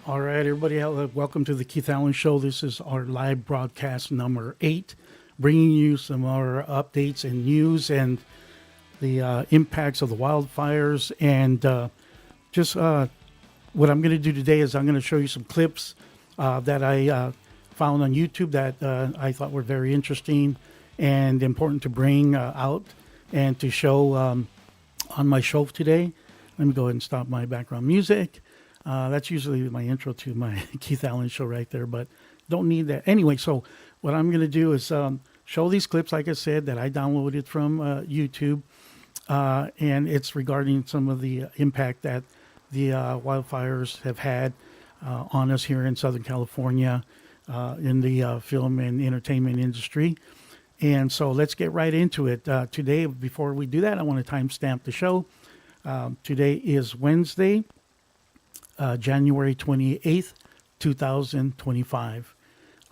All right, everybody, welcome to the Keith Allen Show. This is our live broadcast number 8, bringing you some more updates and news and the impacts of the wildfires. And just what I'm going to do today is I'm going to show you some clips that I found on YouTube that I thought were very interesting and important to bring out and to show on my show today. Let me go ahead and stop my background music. That's usually my intro to my Keith Allen Show right there, but don't need that. Anyway, so what I'm going to do is show these clips, like I said, that I downloaded from YouTube, and it's regarding some of the impact that the wildfires have had on us here in Southern California in the film and entertainment industry. And so let's get right into it. Today, before we do that, I want to timestamp the show. Today is Wednesday, January 28th, 2025.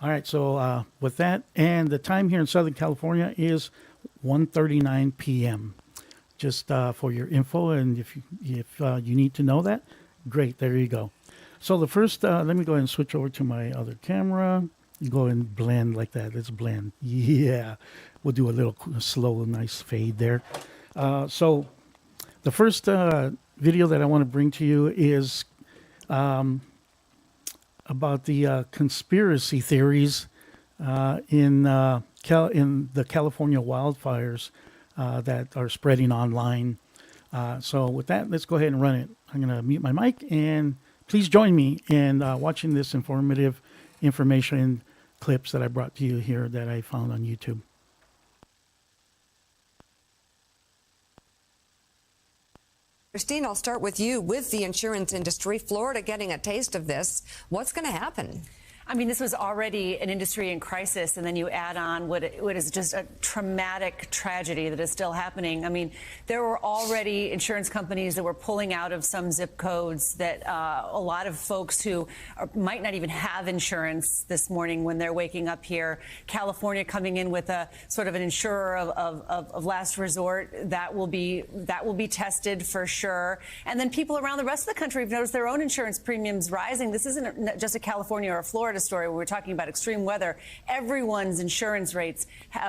All right, so with that, and the time here in Southern California is 1:39 p.m. Just for your info, and if you need to know that, great, there you go. So the first, let me go ahead and switch over to my other camera. You go and blend like that. Let's blend. Yeah, we'll do a little slow, nice fade there. So the first video that I want to bring to you is about the conspiracy theories in the California wildfires that are spreading online. So with that, let's go ahead and run it. I'm going to mute my mic, and please join me in watching this informative information clips that I brought to you here that I found on YouTube. Christine, I'll start with you. With the insurance industry, Florida getting a taste of this, what's going to happen? I mean, this was already an industry in crisis, and then you add on what is just a traumatic tragedy that is still happening. I mean, there were already insurance companies that were pulling out of some zip codes that a lot of folks who might not even have insurance this morning when they're waking up here. California coming in with a sort of an insurer of last resort that will be tested for sure. And then people around the rest of the country have noticed their own insurance premiums rising. This isn't just a California or a Florida story where we're talking about extreme weather. Everyone's insurance rates,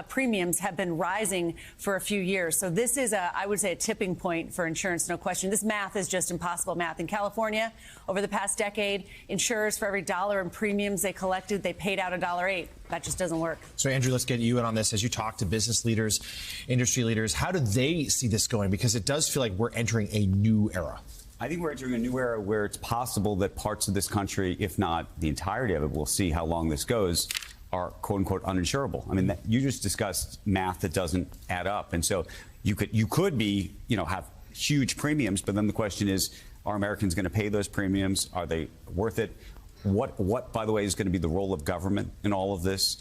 premiums have been rising for a few years. So this is, I would say, a tipping point for insurance, no question. This math is just impossible math. In California, over the past decade, insurers, for every dollar in premiums they collected, they paid out $1.08. That just doesn't work. So, Andrew, let's get you in on this. As you talk to business leaders, industry leaders, how do they see this going? Because it does feel like we're entering a new era. I think we're entering a new era where it's possible that parts of this country, if not the entirety of it, we'll see how long this goes, are quote unquote uninsurable. I mean, you just discussed math that doesn't add up. And so you could be, have huge premiums, but then the question is, are Americans going to pay those premiums? Are they worth it? What, by the way, is going to be the role of government in all of this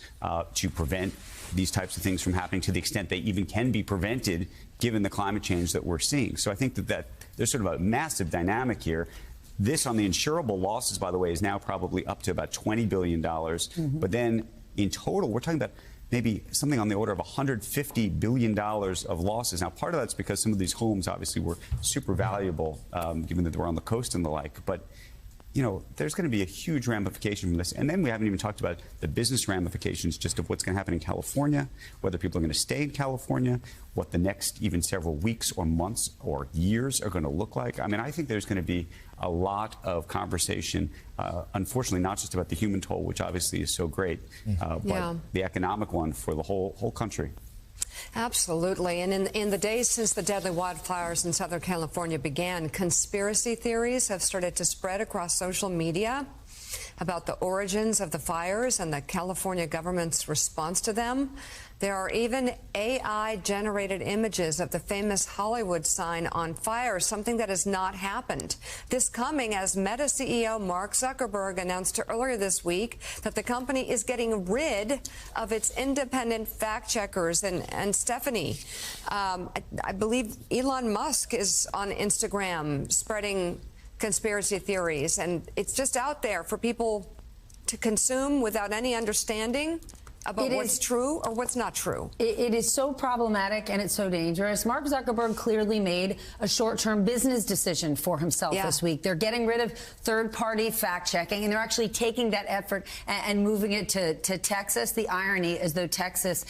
to prevent these types of things from happening to the extent they even can be prevented given the climate change that we're seeing? So I think that there's sort of a massive dynamic here. This on the insurable losses, by the way, is now probably up to about $20 billion. Mm-hmm. But then in total, we're talking about maybe something on the order of $150 billion of losses. Now, part of that's because some of these homes obviously were super valuable, given that they were on the coast and the like. But there's going to be a huge ramification from this. And then we haven't even talked about the business ramifications just of what's going to happen in California, whether people are going to stay in California, what the next even several weeks or months or years are going to look like. I mean, I think there's going to be a lot of conversation, unfortunately, not just about the human toll, which obviously is so great, but the economic one for the whole country. Absolutely. And in the days since the deadly wildfires in Southern California began, conspiracy theories have started to spread across social media about the origins of the fires and the California government's response to them. There are even AI-generated images of the famous Hollywood sign on fire, something that has not happened. This coming as Meta CEO Mark Zuckerberg announced earlier this week that the company is getting rid of its independent fact-checkers. And Stephanie, I believe Elon Musk is on Instagram spreading conspiracy theories, and it's just out there for people to consume without any understanding. about what's true or what's not true. It is so problematic and it's so dangerous. Mark Zuckerberg clearly made a short-term business decision for himself this week. They're getting rid of third-party fact-checking, and they're actually taking that effort and moving it to Texas. The irony is, though Texas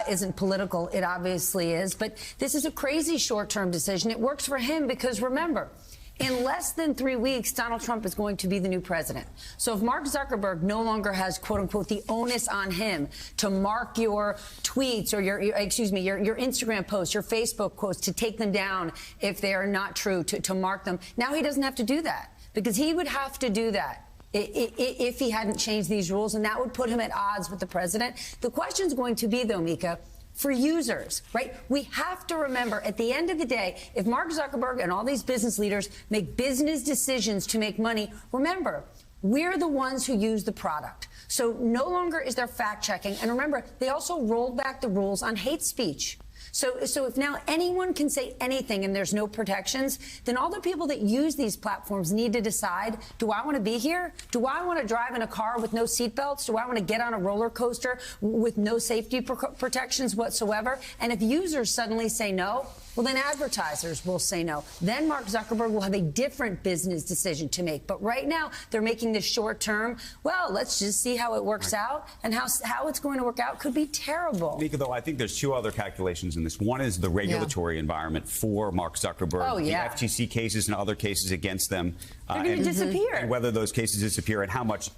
isn't political, it obviously is. But this is a crazy short-term decision. It works for him because, remember, in less than 3 weeks, Donald Trump is going to be the new president. So if Mark Zuckerberg no longer has, quote unquote, the onus on him to mark your tweets or your Instagram posts, your Facebook posts, to take them down if they are not true, to mark them, now he doesn't have to do that, because he would have to do that if he hadn't changed these rules, and that would put him at odds with the president. The question is going to be, though, Mika, for users, right? We have to remember, at the end of the day, if Mark Zuckerberg and all these business leaders make business decisions to make money, remember, we're the ones who use the product. So no longer is there fact checking. And remember, they also rolled back the rules on hate speech. So if now anyone can say anything and there's no protections, then all the people that use these platforms need to decide, do I want to be here? Do I want to drive in a car with no seatbelts? Do I want to get on a roller coaster with no safety protections whatsoever? And if users suddenly say no, well, then advertisers will say no. Then Mark Zuckerberg will have a different business decision to make. But right now, they're making this short term, well, let's just see how it works out. And how it's going to work out could be terrible. Mika, though, I think there's two other calculations in this. One is the regulatory environment for Mark Zuckerberg. The FTC cases and other cases against them. They're going to disappear. And whether those cases disappear and how much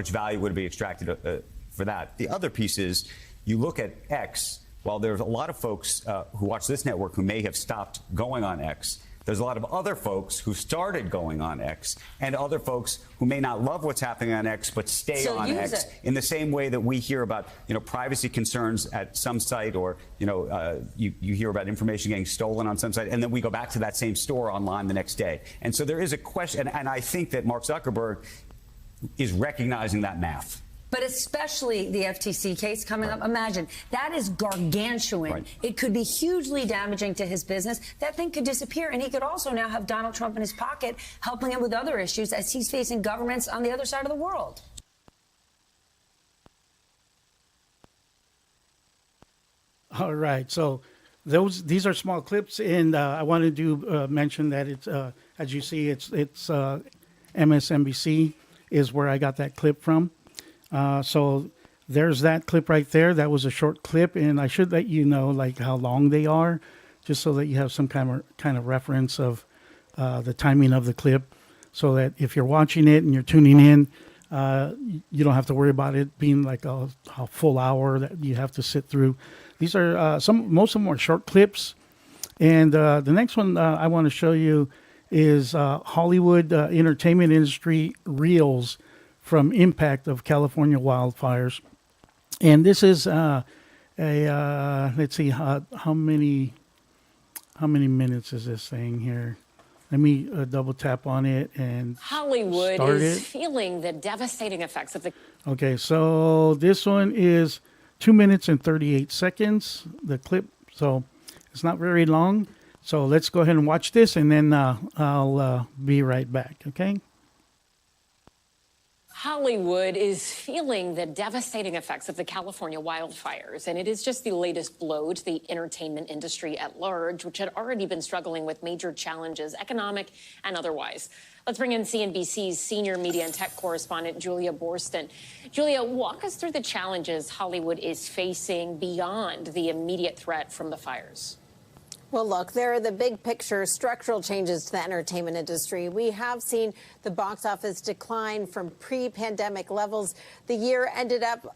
value would be extracted for that. The other piece is, you look at X. While there's a lot of folks who watch this network who may have stopped going on X, there's a lot of other folks who started going on X, and other folks who may not love what's happening on X but stay on X. In the same way that we hear about, privacy concerns at some site, or you hear about information getting stolen on some site, and then we go back to that same store online the next day. And so there is a question, and I think that Mark Zuckerberg is recognizing that math. But especially the FTC case coming up. Imagine, that is gargantuan. It could be hugely damaging to his business. That thing could disappear. And he could also now have Donald Trump in his pocket, helping him with other issues as he's facing governments on the other side of the world. All right. So these are small clips. And I wanted to mention that it's, as you see, it's MSNBC is where I got that clip from. So there's that clip right there. That was a short clip, and I should let you know like how long they are, just so that you have some kind of reference of the timing of the clip, so that if you're watching it and you're tuning in, you don't have to worry about it being like a full hour that you have to sit through. These are most of them are short clips, and the next one I want to show you is Hollywood entertainment industry reels from impact of California wildfires. And this is let's see, how many minutes is this thing here? Let me double tap on it and Hollywood start is it. feeling the devastating effects of the... Okay, so this one is 2 minutes and 38 seconds, the clip. So it's not very long. So let's go ahead and watch this, and then I'll be right back, okay? Hollywood is feeling the devastating effects of the California wildfires, and it is just the latest blow to the entertainment industry at large, which had already been struggling with major challenges, economic and otherwise. Let's bring in CNBC's senior media and tech correspondent, Julia Borston. Julia, walk us through the challenges Hollywood is facing beyond the immediate threat from the fires. Well, look, there are the big picture structural changes to the entertainment industry. We have seen the box office decline from pre-pandemic levels. The year ended up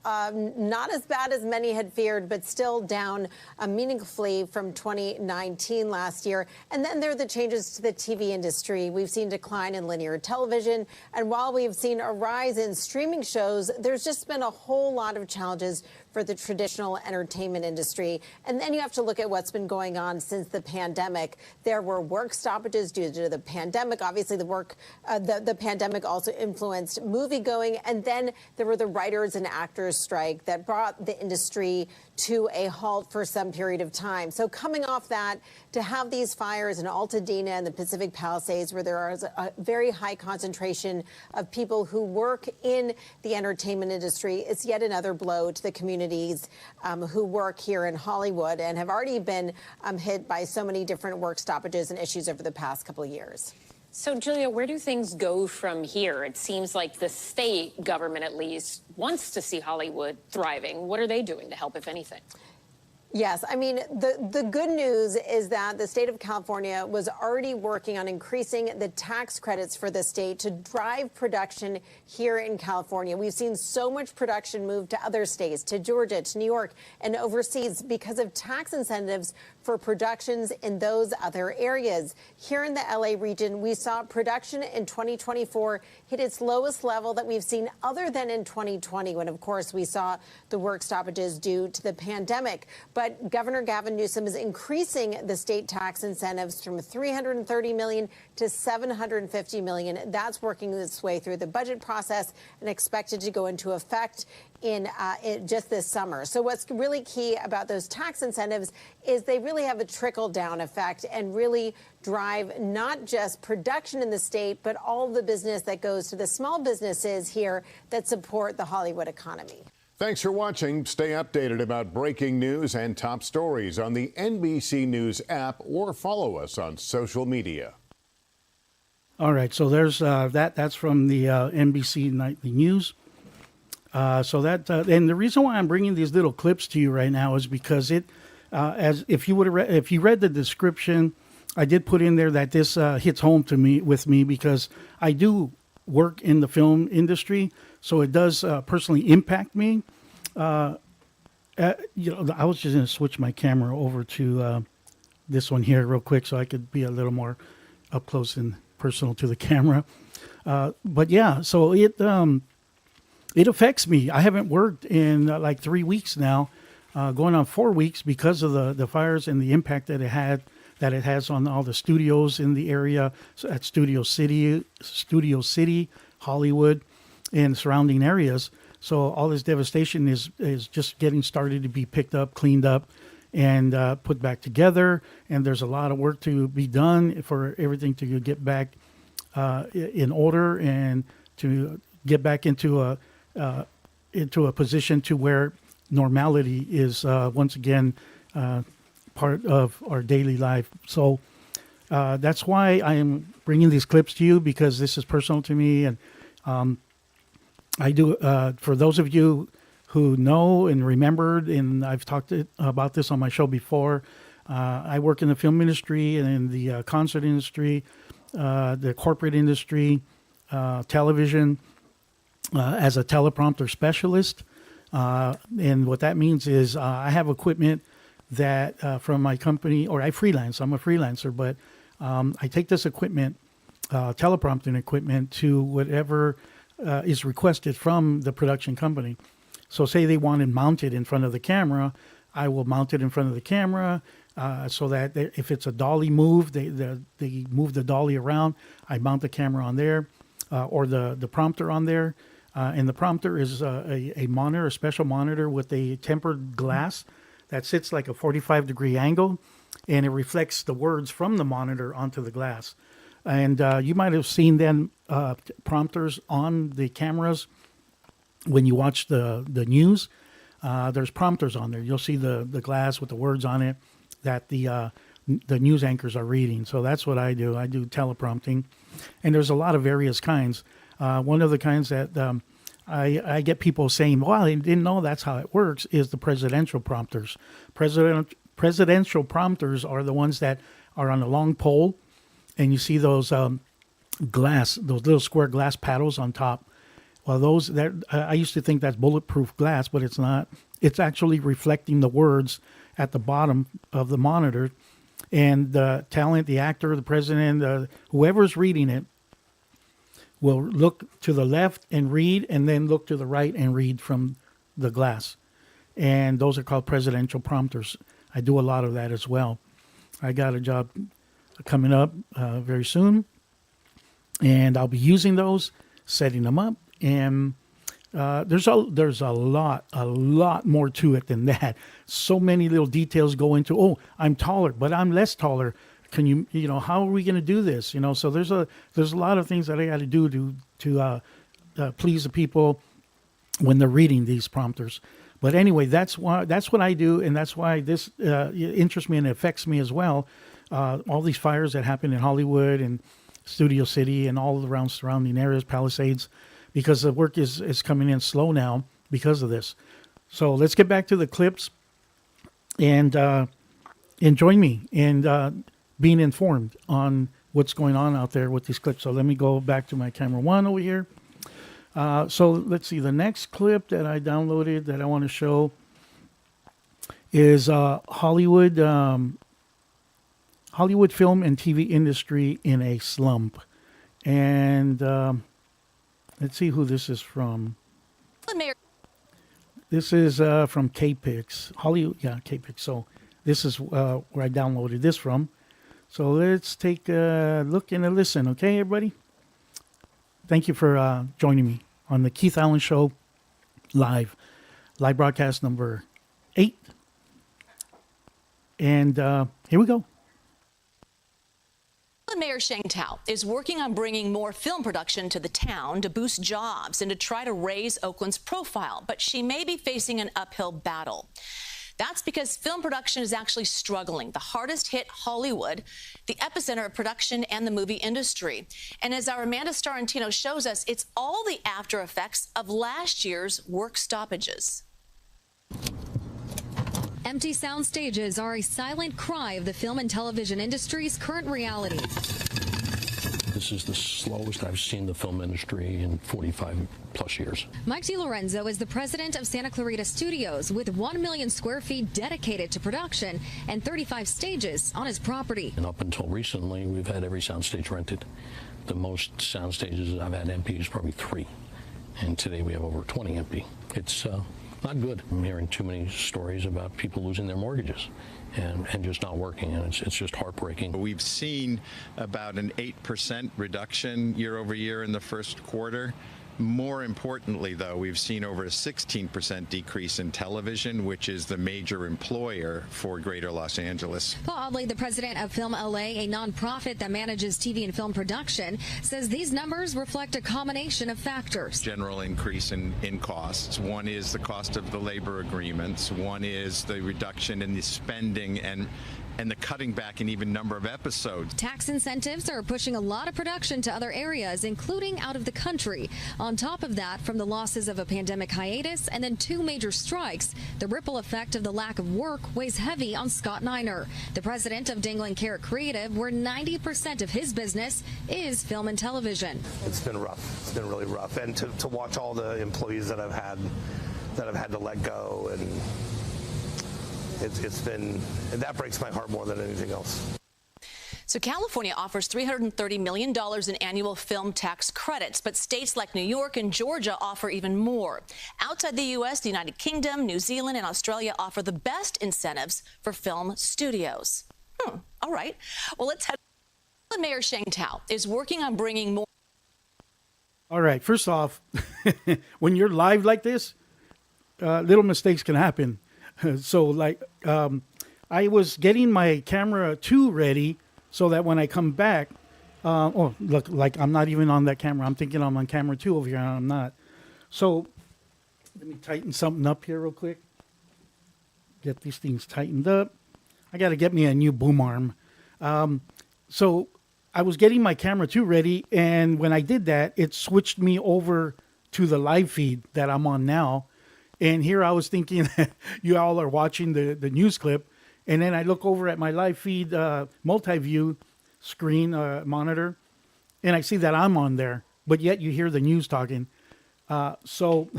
not as bad as many had feared, but still down meaningfully from 2019 last year. And then there are the changes to the TV industry. We've seen decline in linear television. And while we've seen a rise in streaming shows, there's just been a whole lot of challenges for the traditional entertainment industry. And then you have to look at what's been going on since the pandemic. There were work stoppages due to the pandemic. Obviously, the pandemic also influenced moviegoing. And then there were the writers and actors strike that brought the industry to a halt for some period of time. So coming off that, to have these fires in Altadena and the Pacific Palisades, where there is a very high concentration of people who work in the entertainment industry, it's yet another blow to the community communities who work here in Hollywood and have already been hit by so many different work stoppages and issues over the past couple of years. So, Julia, where do things go from here? It seems like the state government, at least, wants to see Hollywood thriving. What are they doing to help, if anything? Yes, I mean, the good news is that the state of California was already working on increasing the tax credits for the state to drive production here in California. We've seen so much production move to other states, to Georgia, to New York, and overseas because of tax incentives for productions in those other areas. Here in the LA region, we saw production in 2024 hit its lowest level that we've seen other than in 2020, when, of course, we saw the work stoppages due to the pandemic. But Governor Gavin Newsom is increasing the state tax incentives from $330 million to $750 million. That's working its way through the budget process and expected to go into effect in just this summer. So what's really key about those tax incentives is they really have a trickle-down effect and really drive not just production in the state, but all the business that goes to the small businesses here that support the Hollywood economy. Thanks for watching. Stay updated about breaking news and top stories on the NBC News app or follow us on social media. All right, so there's that's from the NBC Nightly News. And the reason why I'm bringing these little clips to you right now is because if you read the description, I did put in there that this hits home to me because I do work in the film industry, so it does personally impact me. I was just going to switch my camera over to this one here real quick so I could be a little more up close and personal to the camera. But yeah, so it affects me. I haven't worked in like 3 weeks now, going on 4 weeks because of the fires and the impact that it has on all the studios in the area, at Studio City, Hollywood, and surrounding areas. So all this devastation is just getting started to be picked up, cleaned up, and put back together. And there's a lot of work to be done for everything to get back in order and to get back into a position to where normality is once again part of our daily life. So that's why I am bringing these clips to you, because this is personal to me. And I do, for those of you who know and remembered, and I've talked about this on my show before, I work in the film industry and in the concert industry, the corporate industry, television, as a teleprompter specialist. And what that means is I have equipment that from my company, or I freelance, I'm a freelancer, but I take this equipment, teleprompting equipment, to whatever is requested from the production company. So say they want it mounted in front of the camera, I will mount it in front of the camera so that if it's a dolly move, they move the dolly around, I mount the camera on there or the prompter on there. And the prompter is a monitor, a special monitor with a tempered glass that sits like a 45-degree angle, and it reflects the words from the monitor onto the glass. And you might have seen then prompters on the cameras when you watch the news. There's prompters on there. You'll see the glass with the words on it that the news anchors are reading. So that's what I do. I do teleprompting. And there's a lot of various kinds. One of the kinds that I get people saying, well, I didn't know that's how it works, is the presidential prompters. Presidential prompters are the ones that are on a long pole, and you see those those little square glass paddles on top. Well, I used to think that's bulletproof glass, but it's not. It's actually reflecting the words at the bottom of the monitor, and the talent, the actor, the president, whoever's reading it, will look to the left and read, and then look to the right and read from the glass. And those are called presidential prompters. I do a lot of that as well. I got a job coming up very soon, and I'll be using those, setting them up. And there's a lot more to it than that. So many little details go into, oh, I'm taller, but I'm less taller. Can you how are we going to do this? So there's a lot of things that I got to do to please the people when they're reading these prompters. But anyway, that's what I do, and that's why this interests me and affects me as well. All these fires that happen in Hollywood and Studio City and all around surrounding areas, Palisades, because the work is coming in slow now because of this. So let's get back to the clips and join me in being informed on what's going on out there with these clips. So let me go back to my camera one over here. So let's see, the next clip that I downloaded that I want to show is Hollywood film and TV industry in a slump. And let's see who this is from. This is from K-Pix. Hollywood, yeah, K-Pix. So this is where I downloaded this from. So let's take a look and a listen, okay, everybody? Thank you for joining me on the Keith Allen Show live broadcast number 8. And here we go. Mayor Sheng Tao is working on bringing more film production to the town to boost jobs and to try to raise Oakland's profile, but she may be facing an uphill battle. That's because film production is actually struggling. The hardest hit Hollywood, the epicenter of production and the movie industry. And as our Amanda Starantino shows us, it's all the after effects of last year's work stoppages. Empty sound stages are a silent cry of the film and television industry's current reality. This is the slowest I've seen the film industry in 45 plus years. Mike DiLorenzo is the president of Santa Clarita Studios with 1 million square feet dedicated to production and 35 stages on his property. And up until recently, we've had every soundstage rented. The most sound stages I've had empty is probably 3. And today we have over 20 empty. It's not good. I'm hearing too many stories about people losing their mortgages and just not working, and it's just heartbreaking. We've seen about an 8% reduction year over year in the first quarter. More importantly, though, we've seen over a 16% decrease in television, which is the major employer for Greater Los Angeles. Paul Audley, the president of Film LA, a nonprofit that manages TV and film production, says these numbers reflect a combination of factors. General increase in costs. One is the cost of the labor agreements. One is the reduction in the spending and the cutting back in even number of episodes. Tax incentives are pushing a lot of production to other areas, including out of the country. On top of that, from the losses of a pandemic hiatus and then 2 major strikes, the ripple effect of the lack of work weighs heavy on Scott Niner, the president of Dangling Carrot Creative, where 90% of his business is film and television. It's been rough. It's been really rough. And to watch all the employees that I've had to let go, and it's been, that breaks my heart more than anything else. So California offers $330 million in annual film tax credits, but states like New York and Georgia offer even more. Outside the U.S., the United Kingdom, New Zealand, and Australia offer the best incentives for film studios. All right. Well, let's head. Mayor Sheng Tao is working on bringing more. All right. First off, when you're live like this, little mistakes can happen. So, like, I was getting my camera 2 ready so that when I come back, oh, look, like I'm not even on that camera. I'm thinking I'm on camera 2 over here, and I'm not. So, let me tighten something up here real quick. Get these things tightened up. I got to get me a new boom arm. So, I was getting my camera 2 ready, and when I did that, it switched me over to the live feed that I'm on now. And here I was thinking that you all are watching the news clip. And then I look over at my live feed multi-view screen monitor, and I see that I'm on there. But yet you hear the news talking. So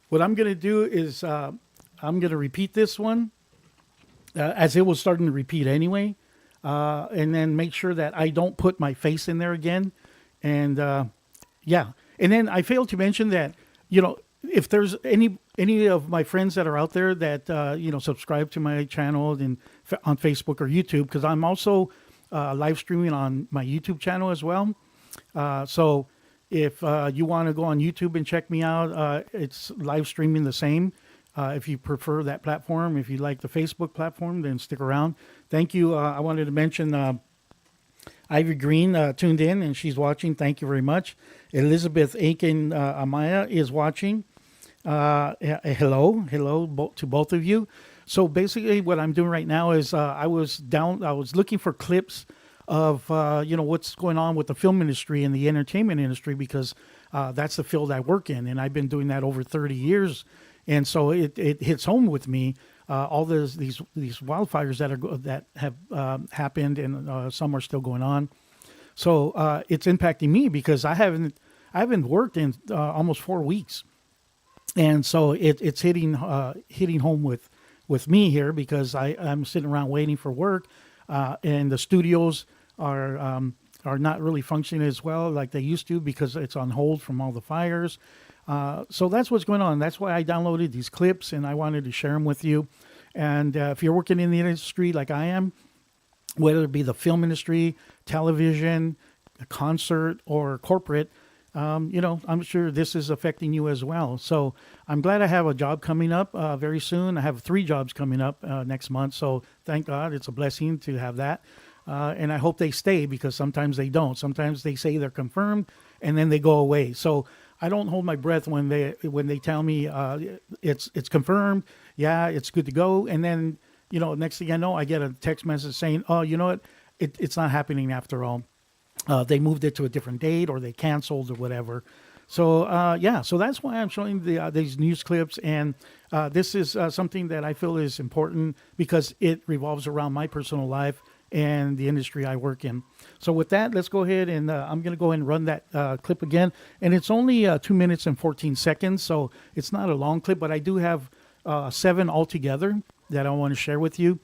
what I'm going to do is I'm going to repeat this one as it was starting to repeat anyway. And then make sure that I don't put my face in there again. And yeah. And then I failed to mention that, you know, if there's any of my friends that are out there that, you know, subscribe to my channel and on Facebook or YouTube, because I'm also live streaming on my YouTube channel as well. So if you want to go on YouTube and check me out, it's live streaming the same. If you prefer that platform, if you like the Facebook platform, then stick around. Thank you. I wanted to mention Ivy Green tuned in and she's watching. Thank you very much. Elizabeth Aiken Amaya is watching. Hello to both of you. So basically, what I'm doing right now is I was looking for clips of what's going on with the film industry and the entertainment industry because that's the field I work in, and I've been doing that over 30 years, and so it hits home with me. All these wildfires that have happened, and some are still going on. So it's impacting me because I haven't worked in almost 4 weeks. And so it's hitting home with me here because I'm sitting around waiting for work, and the studios are not really functioning as well like they used to because it's on hold from all the fires. So that's what's going on. That's why I downloaded these clips and I wanted to share them with you. And if you're working in the industry like I am, whether it be the film industry, television, concert, or corporate, I'm sure this is affecting you as well. So I'm glad I have a job coming up very soon. I have 3 jobs coming up next month. So thank God, it's a blessing to have that. And I hope they stay because sometimes they don't. Sometimes they say they're confirmed and then they go away. So I don't hold my breath when they tell me it's confirmed. Yeah, it's good to go. And then, next thing I know, I get a text message saying, oh, you know what? It's not happening after all. They moved it to a different date or they canceled or whatever. So, so that's why I'm showing these news clips. And this is something that I feel is important because it revolves around my personal life and the industry I work in. So with that, let's go ahead and I'm going to go ahead and run that clip again. And it's only 2 minutes and 14 seconds. So it's not a long clip, but I do have 7 altogether that I want to share with you.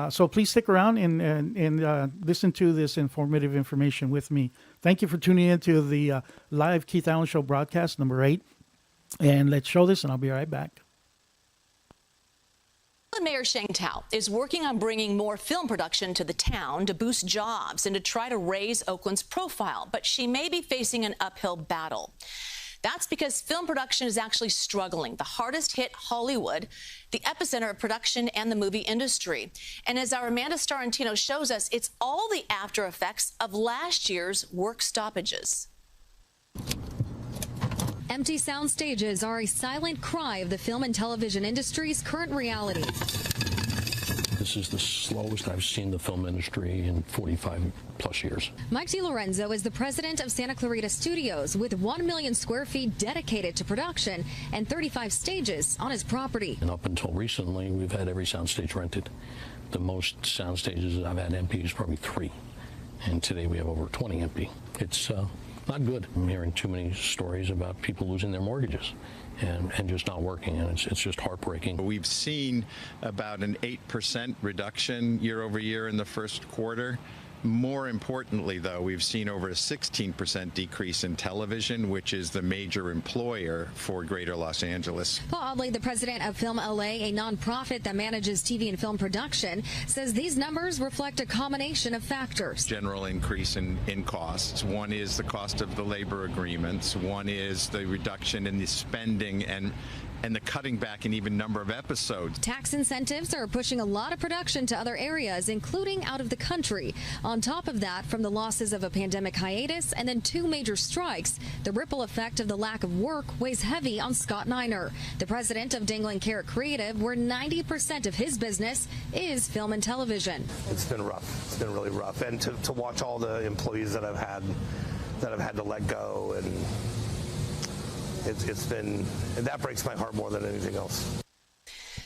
So please stick around and listen to this informative information with me. Thank you for tuning in to the live Keith Allen Show broadcast number 8. And let's show this and I'll be right back. Mayor Sheng Tao is working on bringing more film production to the town to boost jobs and to try to raise Oakland's profile, but she may be facing an uphill battle. That's because film production is actually struggling. The hardest hit Hollywood, the epicenter of production and the movie industry. And as our Amanda Starantino shows us, it's all the after effects of last year's work stoppages. Empty sound stages are a silent cry of the film and television industry's current reality. This is the slowest I've seen the film industry in 45 plus years. Mike DiLorenzo is the president of Santa Clarita Studios with 1 million square feet dedicated to production and 35 stages on his property. And up until recently, we've had every soundstage rented. The most sound stages I've had empty is probably 3. And today we have over 20 empty. It's not good. I'm hearing too many stories about people losing their mortgages and just not working, and it's just heartbreaking. We've seen about an 8% reduction year over year in the first quarter. More importantly, though, we've seen over a 16% decrease in television, which is the major employer for Greater Los Angeles. Paul Audley, the president of Film LA, a nonprofit that manages TV and film production, says these numbers reflect a combination of factors. General increase in costs. One is the cost of the labor agreements. One is the reduction in the spending and the cutting back in even number of episodes. Tax incentives are pushing a lot of production to other areas, including out of the country. On top of that, from the losses of a pandemic hiatus and then 2 major strikes, the ripple effect of the lack of work weighs heavy on Scott Niner, the president of Dangling Carrot Creative, where 90% of his business is film and television. It's been rough. It's been really rough. And to watch all the employees that I've had to let go, and it's been, and that breaks my heart more than anything else.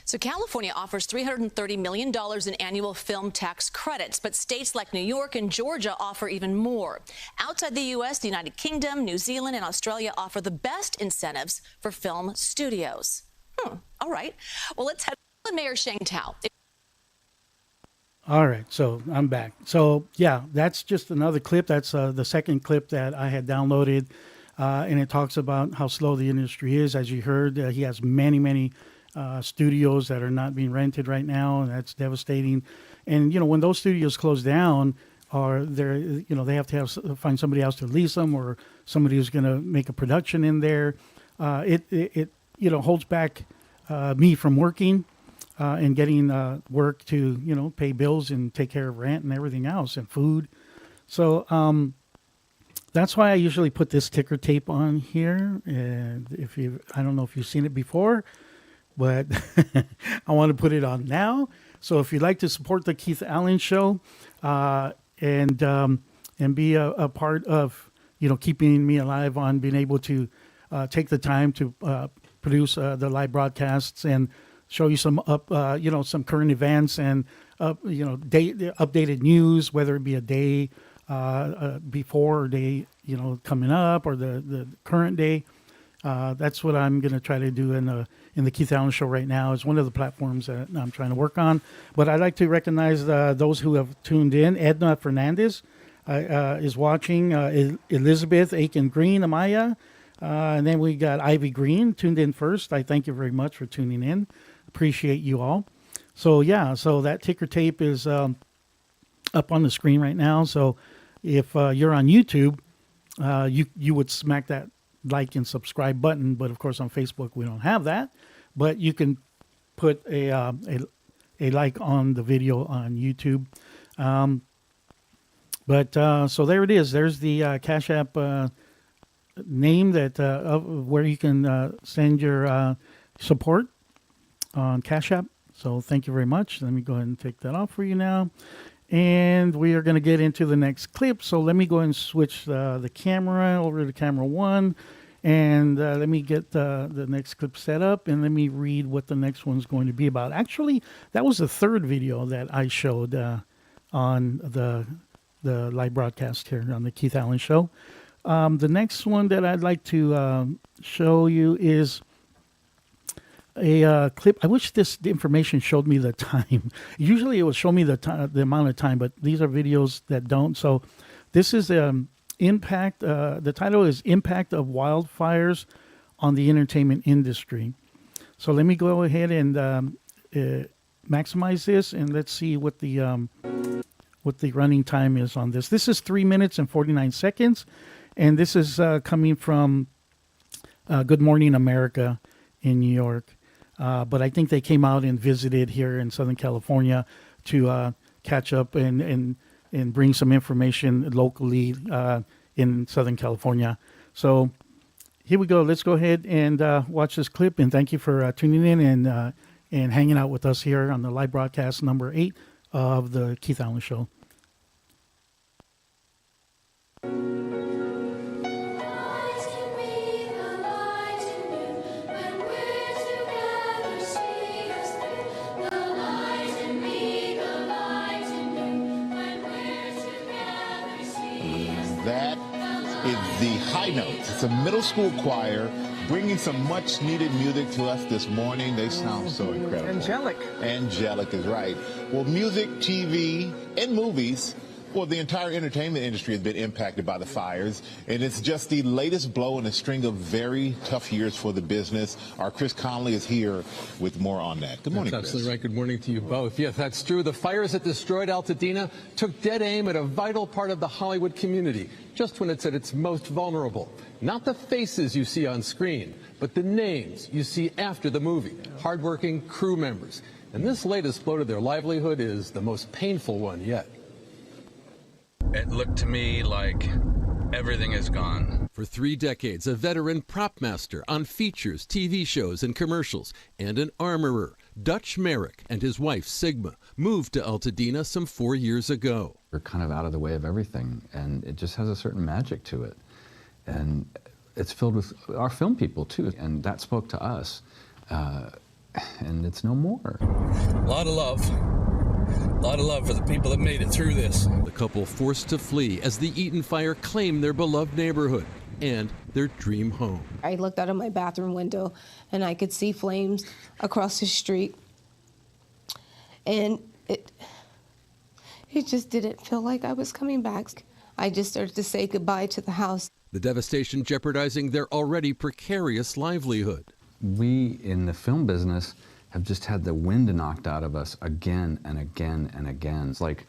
So California offers $330 million in annual film tax credits, but states like New York and Georgia offer even more. Outside the U.S., the United Kingdom, New Zealand, and Australia offer the best incentives for film studios. All right. Well, let's head to Mayor Sheng Tao. All right, so I'm back. So, yeah, that's just another clip. That's the second clip that I had downloaded. And it talks about how slow the industry is. As you heard, he has many studios that are not being rented right now, and that's devastating. And when those studios close down, or they have to find somebody else to lease them, or somebody who's going to make a production in there. It holds back me from working and getting work to pay bills and take care of rent and everything else and food. So that's why I usually put this ticker tape on here. And I don't know if you've seen it before, but I want to put it on now. So if you'd like to support the Keith Allen Show, and be a part of, keeping me alive on being able to take the time to produce the live broadcasts and show you some some current events and updated news, whether it be a day before or day coming up or the current day. That's what I'm going to try to do in the Keith Allen Show right now. Is one of the platforms that I'm trying to work on. But I'd like to recognize those who have tuned in. Edna Fernandez is watching. Elizabeth Aiken Green, Amaya. And then we got Ivy Green tuned in first. I thank you very much for tuning in. Appreciate you all. So that ticker tape is up on the screen right now. So if you're on YouTube, you would smack that like and subscribe button. But of course on Facebook we don't have that. But you can put a like on the video on YouTube. So there it is. There's the Cash App name that where you can send your support on Cash App. So thank you very much. Let me go ahead and take that off for you now. And we are going to get into the next clip. So let me go ahead and switch the camera over to camera 1. And let me get the next clip set up. And let me read what the next one's going to be about. Actually, that was the third video that I showed on the live broadcast here on the Keith Allen Show. The next one that I'd like to show you is a clip. I wish the information showed me the time. Usually it would show me the amount of time, but these are videos that don't. So this is impact. The title is Impact of Wildfires on the Entertainment Industry. So let me go ahead and maximize this, and let's see what the running time is on this. This is 3 minutes and 49 seconds, and this is coming from Good Morning America in New York. But I think they came out and visited here in Southern California to catch up and bring some information locally in Southern California. So here we go. Let's go ahead and watch this clip. And thank you for tuning in and hanging out with us here on the live broadcast number 8 of the Keith Allen Show. That is the High Notes. It's a middle school choir bringing some much needed music to us this morning. They sound so incredible. Angelic. Angelic is right. Well, music, TV, and movies, well, the entire entertainment industry has been impacted by the fires, and it's just the latest blow in a string of very tough years for the business. Our Chris Conley is here with more on that. Good morning, That's Chris. absolutely right. Good morning to you both. Yes, that's true. The fires that destroyed Altadena took dead aim at a vital part of the Hollywood community, just when it's at its most vulnerable. Not the faces you see on screen, but the names you see after the movie. Hardworking crew members. And this latest blow to their livelihood is the most painful one yet. It looked to me like everything is gone. For 3 decades, a veteran prop master on features, TV shows, and commercials, and an armorer, Dutch Merrick and his wife, Sigma, moved to Altadena some 4 years ago. We're kind of out of the way of everything, and it just has a certain magic to it. And it's filled with our film people, too, and that spoke to us. And it's no more. A lot of love. A lot of love for the people that made it through this. The couple forced to flee as the Eaton fire claimed their beloved neighborhood and their dream home. I looked out of my bathroom window and I could see flames across the street. And it just didn't feel like I was coming back. I just started to say goodbye to the house. The devastation jeopardizing their already precarious livelihood. We, in the film business, have just had the wind knocked out of us again and again and again. It's like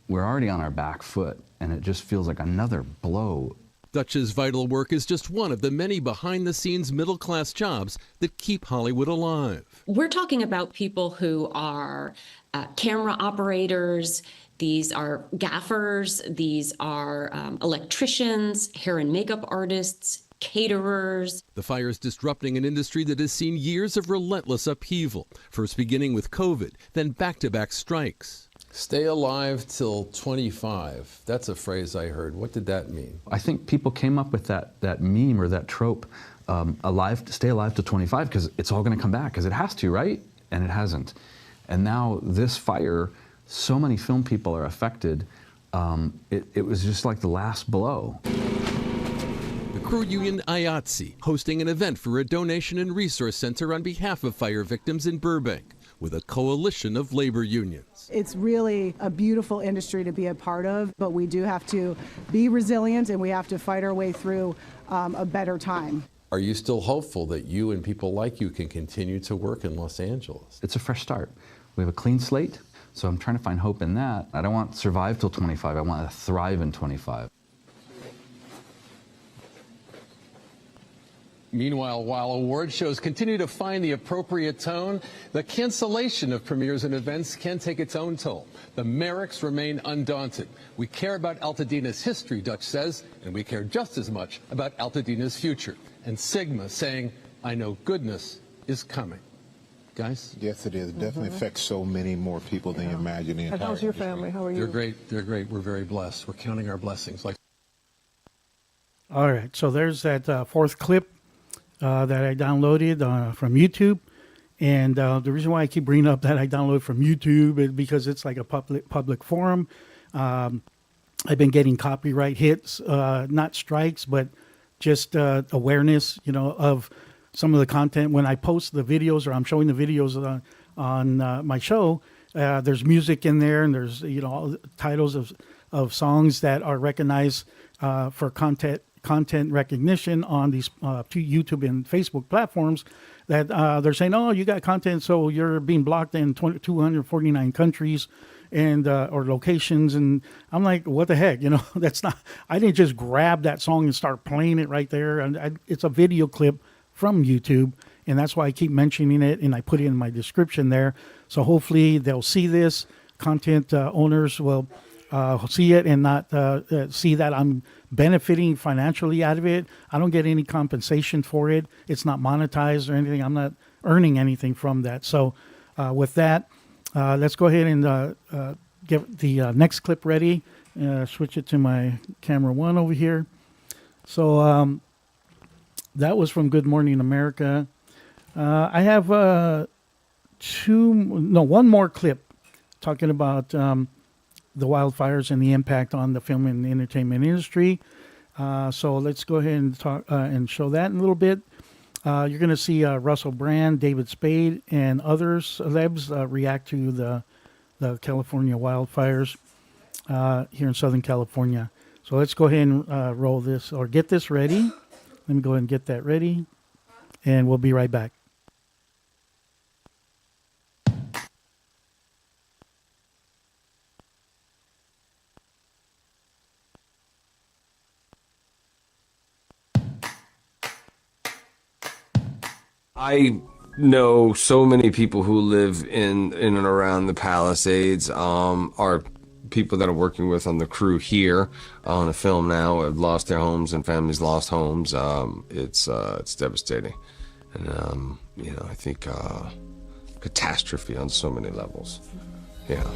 we're already on our back foot, and it just feels like another blow. Dutch's vital work is just one of the many behind-the-scenes middle-class jobs that keep Hollywood alive. We're talking about people who are camera operators, These are gaffers, these are electricians, hair and makeup artists, caterers. The fire is disrupting an industry that has seen years of relentless upheaval, first beginning with COVID, then back-to-back strikes. Stay alive till 25. That's a phrase I heard. What did that mean? I think people came up with that meme or that trope, stay alive till 25, because it's all going to come back, because it has to, right? And it hasn't. And now this fire, so many film people are affected. It was just like the last blow. The crew union IATSE hosting an event for a donation and resource center on behalf of fire victims in Burbank, with a coalition of labor unions. It's really a beautiful industry to be a part of, but we do have to be resilient and we have to fight our way through a better time. Are you still hopeful that you and people like you can continue to work in Los Angeles? It's a fresh start. We have a clean slate, so I'm trying to find hope in that. I don't want to survive till 25, I want to thrive in 25. Meanwhile, while award shows continue to find the appropriate tone, the cancellation of premieres and events can take its own toll. The Merricks remain undaunted. We care about Altadena's history, Dutch says, and we care just as much about Altadena's future. And Sigma saying, I know goodness is coming. Guys? Yes, it is. It definitely affects so many more people than you imagine. And how's your family? How are you? They're great. They're great. We're very blessed. We're counting our blessings. All right. So there's that fourth clip that I downloaded from YouTube. And the reason why I keep bringing up that I downloaded from YouTube is because it's like a public forum. I've been getting copyright hits, not strikes, but just awareness, of some of the content. When I post the videos or I'm showing the videos on my show, there's music in there, and there's titles of songs that are recognized for content recognition on these YouTube and Facebook platforms. That they're saying, oh, you got content, so you're being blocked in 249 countries and or locations. And I'm like, what the heck? That's not. I didn't just grab that song and start playing it right there. And it's a video clip from YouTube, and that's why I keep mentioning it, and I put it in my description there. So hopefully they'll see this. Content owners will see it and not see that I'm benefiting financially out of it. I don't get any compensation for it. It's not monetized or anything. I'm not earning anything from that. So with that, let's go ahead and get the next clip ready. Switch it to my camera one over here. So that was from Good Morning America. I have one more clip talking about the wildfires and the impact on the film and entertainment industry. So let's go ahead and talk and show that in a little bit. You're going to see Russell Brand, David Spade, and other celebs react to the California wildfires here in Southern California. So let's go ahead and roll this or get this ready. Let me go ahead and get that ready, and we'll be right back. I know so many people who live in and around the Palisades, are people that I'm working with on the crew here on a film now have lost their homes and families lost homes. It's devastating. And, I think catastrophe on so many levels. Yeah.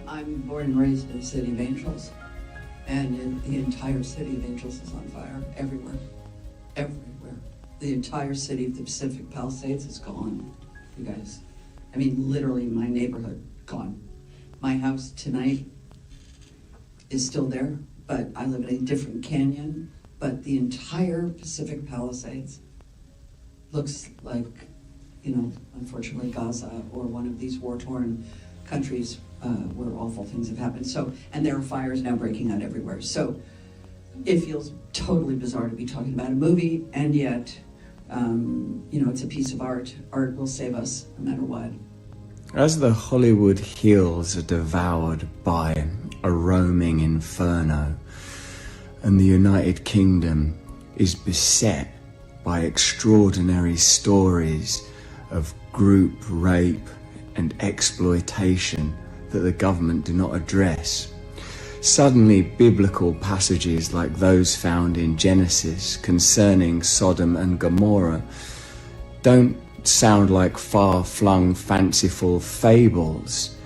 I'm born and raised in the city of Angels. And the entire city of Angels is on fire, everywhere, everywhere. The entire city of the Pacific Palisades is gone, you guys. I mean, literally my neighborhood, gone. My house tonight is still there, but I live in a different canyon. But the entire Pacific Palisades looks like, unfortunately Gaza or one of these war-torn countries where awful things have happened. So, and there are fires now breaking out everywhere. So it feels totally bizarre to be talking about a movie, and yet, it's a piece of art. Art will save us no matter what. As the Hollywood hills are devoured by a roaming inferno, and the United Kingdom is beset by extraordinary stories of group rape and exploitation that the government do not address. Suddenly, biblical passages like those found in Genesis concerning Sodom and Gomorrah don't sound like far-flung, fanciful fables,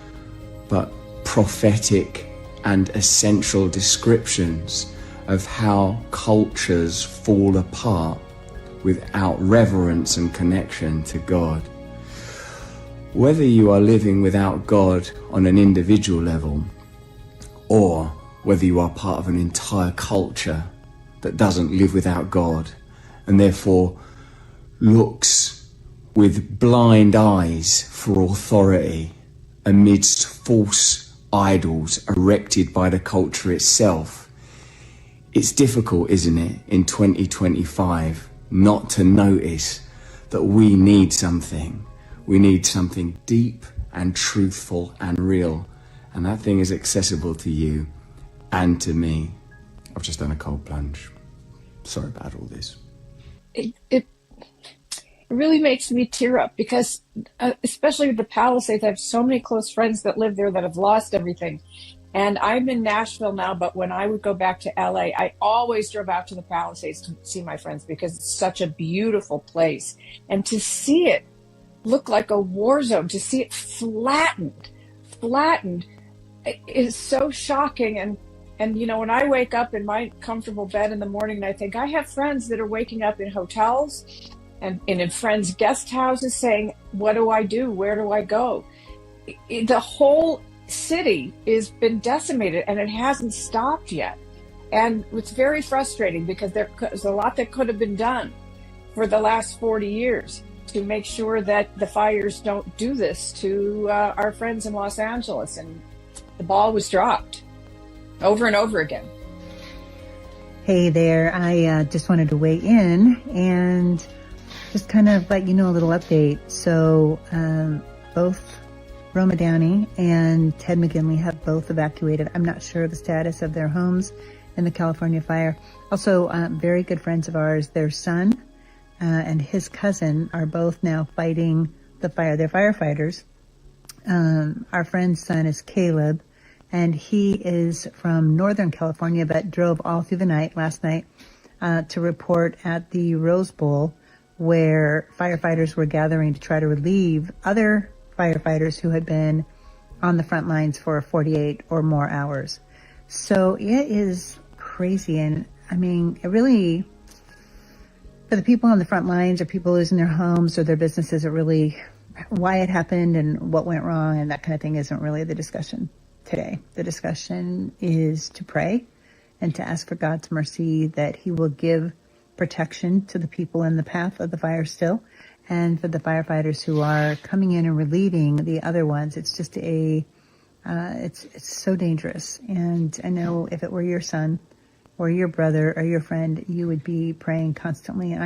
but prophetic and essential descriptions of how cultures fall apart without reverence and connection to God. Whether you are living without God on an individual level, or whether you are part of an entire culture that doesn't live without God and therefore looks with blind eyes for authority amidst false idols erected by the culture itself, it's difficult, isn't it, in 2025 not to notice that we need something. We need something deep and truthful and real. And that thing is accessible to you and to me. I've just done a cold plunge. Sorry about all this. It really makes me tear up because, especially with the Palisades, I have so many close friends that live there that have lost everything. And I'm in Nashville now, but when I would go back to LA, I always drove out to the Palisades to see my friends because it's such a beautiful place. And to see it look like a war zone, to see it flattened is so shocking. And you know, when I wake up in my comfortable bed in the morning and I think, I have friends that are waking up in hotels and in friends' guest houses saying, what do I do? Where do I go? The whole city has been decimated and it hasn't stopped yet. And it's very frustrating because there's a lot that could have been done for the last 40 years to make sure that the fires don't do this to our friends in Los Angeles. And the ball was dropped over and over again. Hey there, I just wanted to weigh in and just kind of let you know a little update. So both Roma Downey and Ted McGinley have both evacuated. I'm not sure of the status of their homes in the California fire. Also, very good friends of ours, their son and his cousin are both now fighting the fire. They're firefighters. Our friend's son is Caleb, and he is from Northern California, but drove all through the night last night to report at the Rose Bowl, where firefighters were gathering to try to relieve other firefighters who had been on the front lines for 48 or more hours. So it is crazy. And I mean, it really, for the people on the front lines or people losing their homes or their businesses, it really, why it happened and what went wrong and that kind of thing isn't really the discussion today. The discussion is to pray and to ask for God's mercy that he will give protection to the people in the path of the fire still, and for the firefighters who are coming in and relieving the other ones. It's just it's so dangerous. And I know if it were your son or your brother or your friend, you would be praying constantly. And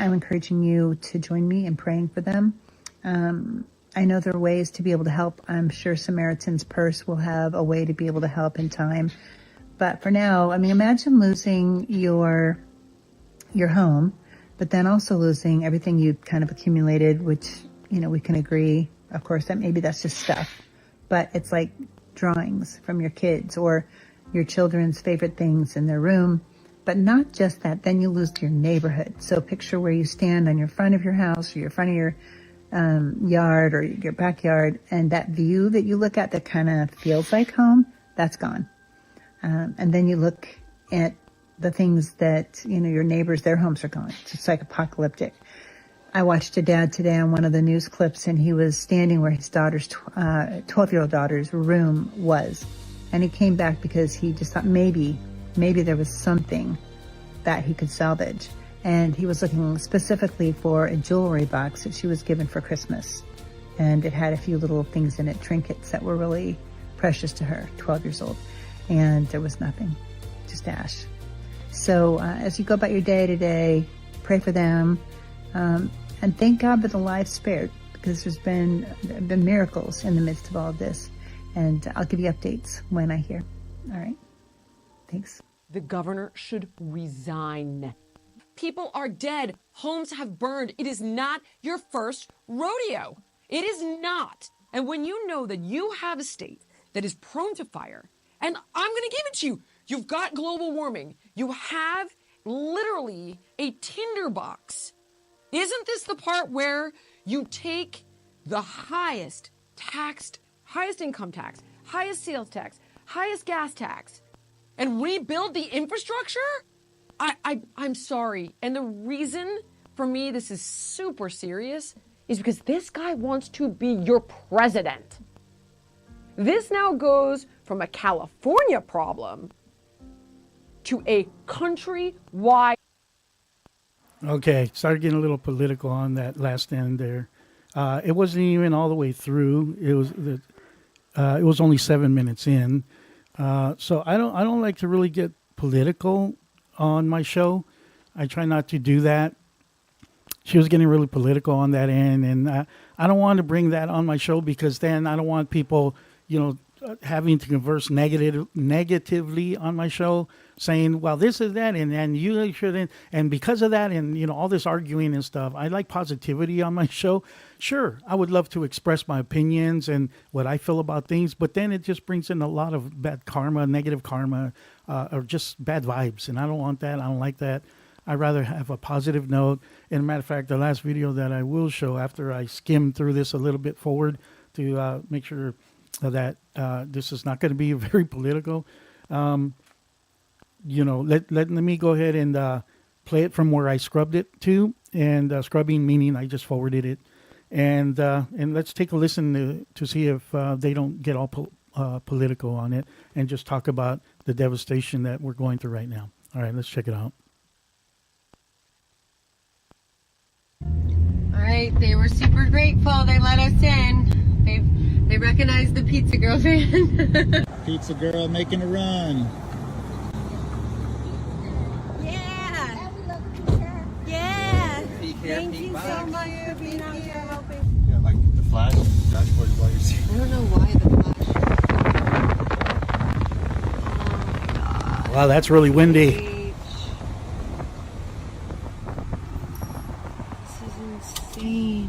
I'm encouraging you to join me in praying for them. I know there are ways to be able to help. I'm sure Samaritan's Purse will have a way to be able to help in time. But for now, I mean, imagine losing your home, but then also losing everything you kind of accumulated, which, you know, we can agree, of course, that maybe that's just stuff. But it's like drawings from your kids or your children's favorite things in their room. But not just that, then you lose your neighborhood. So picture where you stand on your front of your house or your front of your yard or your backyard, and that view that you look at that kind of feels like home, that's gone. And then you look at the things that, you know, your neighbors, their homes are gone. It's like apocalyptic. I watched a dad today on one of the news clips, and he was standing where his daughter's 12-year-old daughter's room was. And he came back because he just thought maybe there was something that he could salvage. And he was looking specifically for a jewelry box that she was given for Christmas. And it had a few little things in it, trinkets that were really precious to her, 12 years old. And there was nothing, just ash. So as you go about your day today, pray for them. And thank God for the lives spared, because there have been miracles in the midst of all of this. And I'll give you updates when I hear. All right. Thanks. The governor should resign. People are dead. Homes have burned. It is not your first rodeo. It is not. And when you know that you have a state that is prone to fire, and I'm going to give it to you, you've got global warming. You have literally a tinderbox. Isn't this the part where you take the highest income tax, highest sales tax, highest gas tax, and rebuild the infrastructure? I'm sorry. And the reason for me this is super serious is because this guy wants to be your president. This now goes from a California problem to a countrywide. Okay, started getting a little political on that last end there. It wasn't even all the way through. It was only 7 minutes in. So I don't like to really get political on my show. I try not to do that. She was getting really political on that end, and I don't want to bring that on my show because then I don't want people, having to converse negatively on my show, saying, well, this is that, and you shouldn't, and because of that, and all this arguing and stuff. I like positivity on my show. Sure, I would love to express my opinions and what I feel about things, but then it just brings in a lot of bad karma, negative karma, or just bad vibes, and I don't want that. I don't like that. I'd rather have a positive note. And a matter of fact, the last video that I will show after I skim through this a little bit forward to make sure that this is not going to be very political. Let me go ahead and play it from where I scrubbed it to, and scrubbing meaning I just forwarded it, and let's take a listen to see if they don't get all political on it and just talk about the devastation that we're going through right now. All right, let's check it out. All right, they were super grateful. They let us in. They recognized the Pizza Girl fan. Pizza Girl making a run. Yeah. Yeah. Thank you so much for being out here helping. Yeah, like the flash dashboard is all you're seeing. I don't know why the flash. Wow, that's really windy. Insane.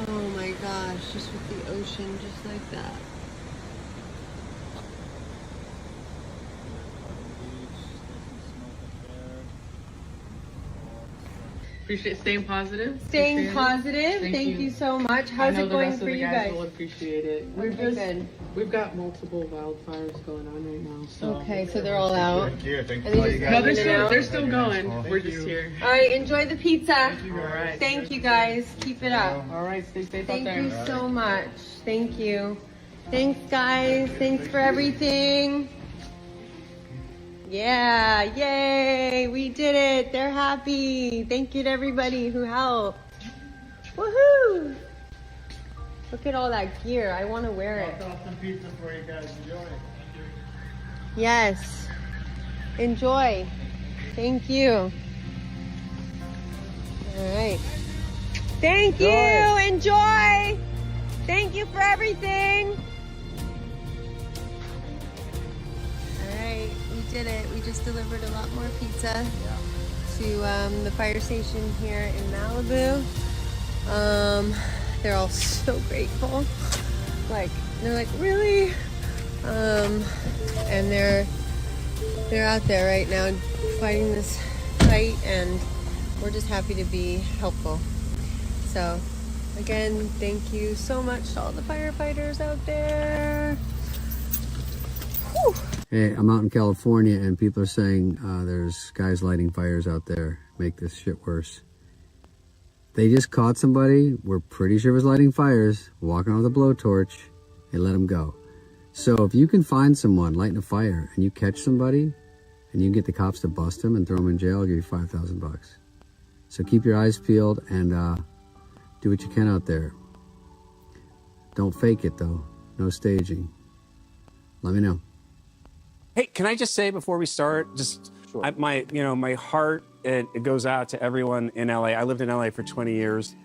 Oh my gosh, just with the ocean just like that. Appreciate staying positive. Staying positive. Thank you so much. How's it going for you guys? Will appreciate it. We've got multiple wildfires going on right now. So okay, so they're all out. Thank you. Thank No, they're still going. We're just here. All right, enjoy the pizza. All right. Thank you guys. Keep it up. All right, stay safe out Thank there. you so much. Thank you. Thanks, guys. Thanks for everything. Yeah, yay, we did it. They're happy. Thank you to everybody who helped. Woohoo! Look at all that gear. I want to wear it. Some pizza for you guys. Enjoy it. Yes. Enjoy. Thank you. All right. Thank you. Enjoy. Thank you for everything. All right. We did it. We just delivered a lot more pizza to the fire station here in Malibu. They're all so grateful. They're like, really? And they're out there right now fighting this fight, and we're just happy to be helpful. So again, thank you so much to all the firefighters out there. Whew. Hey, I'm out in California and people are saying there's guys lighting fires out there, make this shit worse. They just caught somebody, we're pretty sure was lighting fires, walking with a blowtorch, and let them go. So if you can find someone lighting a fire and you catch somebody and you can get the cops to bust them and throw them in jail, I'll give you $5,000. So keep your eyes peeled and do what you can out there. Don't fake it though, no staging. Let me know. Hey, can I just say before we start, my heart, it goes out to everyone in LA. I lived in LA for 20 years.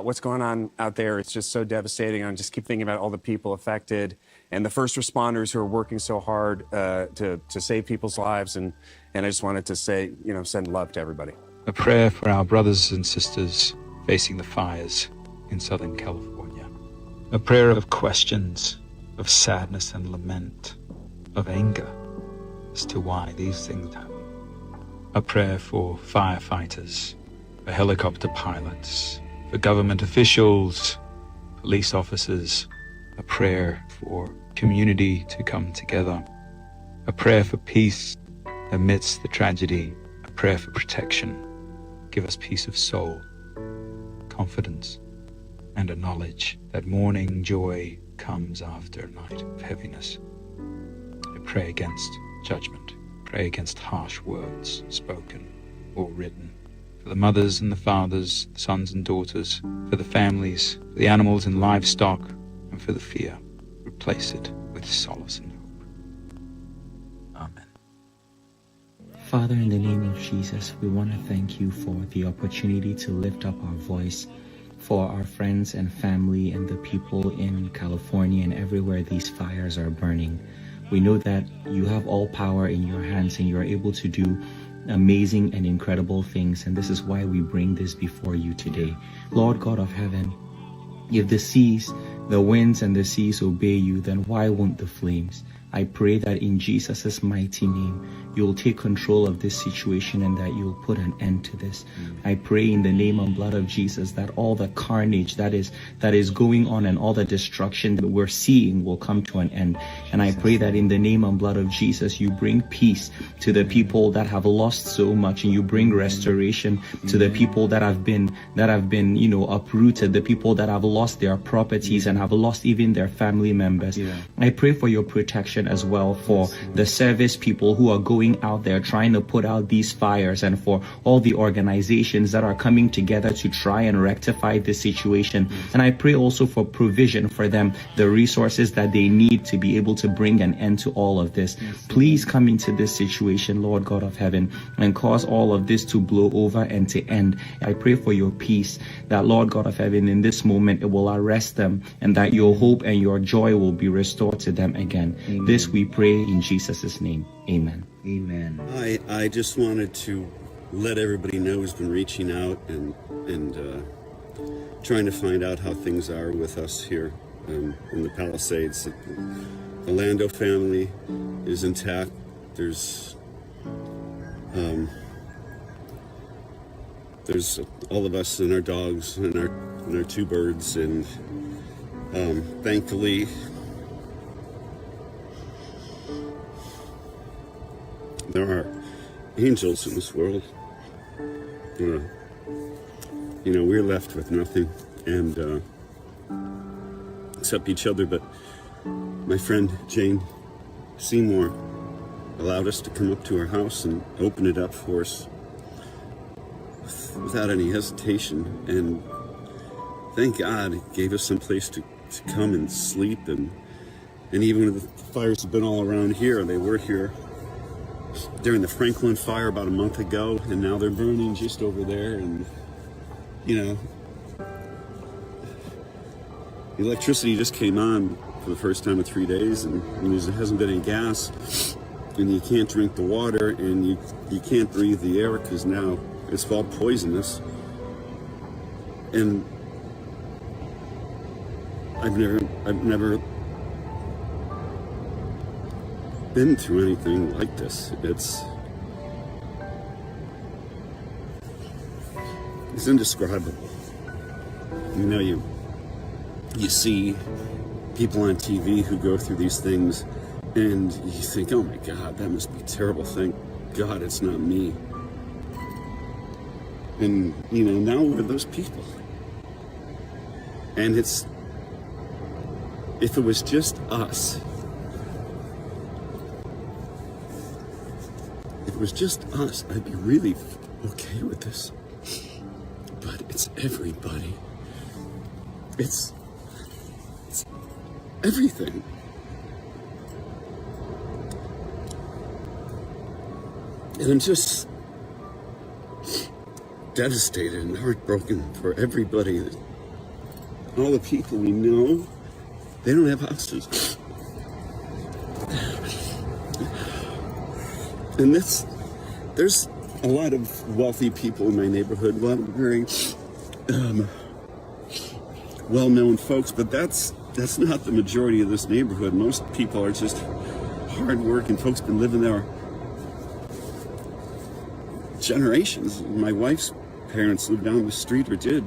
what's going on out there. It's just so devastating. I just keep thinking about all the people affected and the first responders who are working so hard to save people's lives. And I just wanted to say, send love to everybody. A prayer for our brothers and sisters facing the fires in Southern California. A prayer of questions, of sadness and lament, of anger as to why these things happen. A prayer for firefighters, for helicopter pilots, for government officials, police officers. A prayer for community to come together. A prayer for peace amidst the tragedy. A prayer for protection. Give us peace of soul, confidence, and a knowledge that morning joy comes after a night of heaviness. I pray against judgment. Pray against harsh words spoken or written. For the mothers and the fathers, the sons and daughters, for the families, for the animals and livestock, and for the fear. Replace it with solace and hope. Amen. Father, in the name of Jesus, we want to thank you for the opportunity to lift up our voice for our friends and family and the people in California and everywhere these fires are burning. We know that you have all power in your hands and you're able to do amazing and incredible things, and this is why we bring this before you today. Lord God of heaven, if the seas, the winds and the seas obey you, then why won't the flames? I pray that in Jesus' mighty name, you'll take control of this situation and that you'll put an end to this. I pray in the name and blood of Jesus that all the carnage that is going on and all the destruction that we're seeing will come to an end. And I pray that in the name and blood of Jesus, you bring peace to the people that have lost so much, and you bring restoration to the people that have been uprooted, the people that have lost their properties and have lost even their family members. I pray for your protection as well for the service people who are going out there trying to put out these fires, and for all the organizations that are coming together to try and rectify this situation. And I pray also for provision for them, the resources that they need to be able to bring an end to all of this. Please come into this situation, Lord God of heaven, and cause all of this to blow over and to end. I pray for your peace, that Lord God of heaven, in this moment it will arrest them, and that your hope and your joy will be restored to them again. Amen. This we pray in Jesus' name. Amen. Amen. I just wanted to let everybody know who's been reaching out and trying to find out how things are with us here in the Palisades. The Lando family is intact. There's all of us and our dogs and our two birds, and thankfully there are angels in this world. We're left with nothing, and except each other. But my friend Jane Seymour allowed us to come up to her house and open it up for us without any hesitation. And thank God it gave us some place to come and sleep. And even when the fires have been all around here, they were here during the Franklin fire about a month ago, and now they're burning just over there. And the electricity just came on for the first time in 3 days, and there hasn't been any gas, and you can't drink the water, and you can't breathe the air because now it's all poisonous. And I've never been through anything like this. It's indescribable. You see people on TV who go through these things, and you think, oh my God, that must be terrible. Thank God it's not me. And now we're those people. And if it was just us, I'd be really okay with this. But it's everybody. It's everything. And I'm just devastated and heartbroken for everybody all the people we know, they don't have houses. And there's a lot of wealthy people in my neighborhood, a lot of very well-known folks, but that's not the majority of this neighborhood. Most people are just hard-working folks, been living there generations. My wife's parents lived down the street, or did.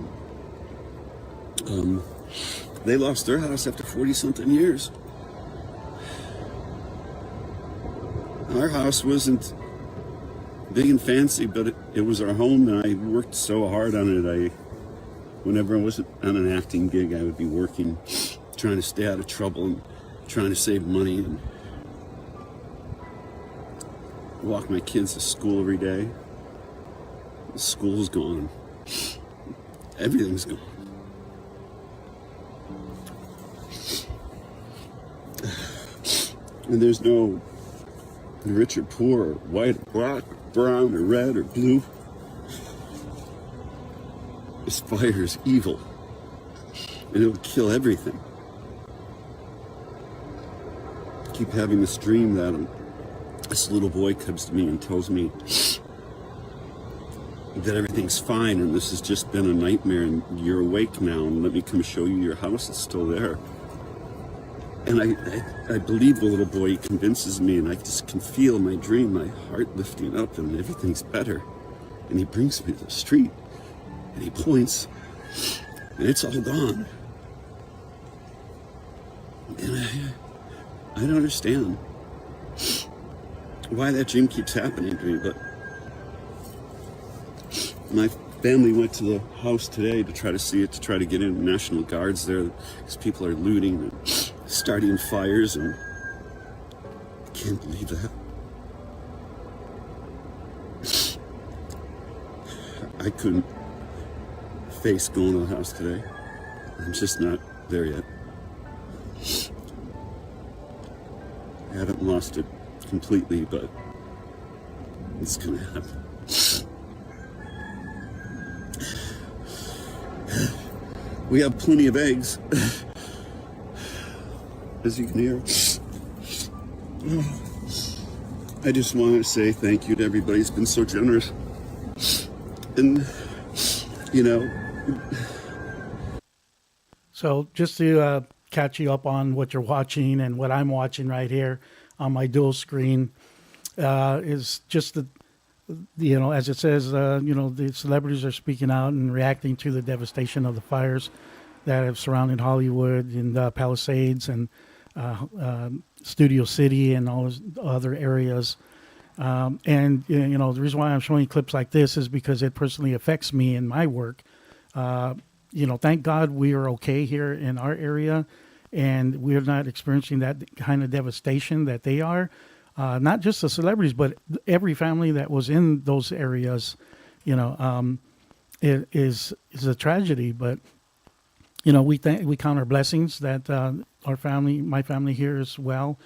They lost their house after 40-something years. Our house wasn't big and fancy, but it was our home, and I worked so hard on it. Whenever I wasn't on an acting gig, I would be working, trying to stay out of trouble and trying to save money and walk my kids to school every day. The school's gone. Everything's gone. And there's no rich or poor, or white or black, or brown or red or blue. This fire is evil, and it'll kill everything. I keep having this dream that this little boy comes to me and tells me that everything's fine and this has just been a nightmare and you're awake now and let me come show you your house. It's still there. And I believe the little boy. He convinces me, and I just can feel my dream, my heart lifting up, and everything's better. And he brings me to the street, and he points, and it's all gone. And I don't understand why that dream keeps happening to me, but my family went to the house today to try to see it, to try to get in. National Guard's there because people are looting and starting fires, and I can't believe that. I couldn't face going to the house today. I'm just not there yet. I haven't lost it completely, but it's gonna happen. We have plenty of eggs, as you can hear. I just want to say thank you to everybody who's been so generous. And, you know. So just to catch you up on what you're watching and what I'm watching right here on my dual screen is just the you know, as it says, you know, the celebrities are speaking out and reacting to the devastation of the fires that have surrounded Hollywood and Palisades and Studio City and all those other areas. And, you know, the reason why I'm showing clips like this is because it personally affects me in my work. You know, thank God we are okay here in our area and we're not experiencing that kind of devastation that they are. Not just the celebrities, but every family that was in those areas, you know, it is a tragedy. But, you know, we count our blessings that our family, my family here is well,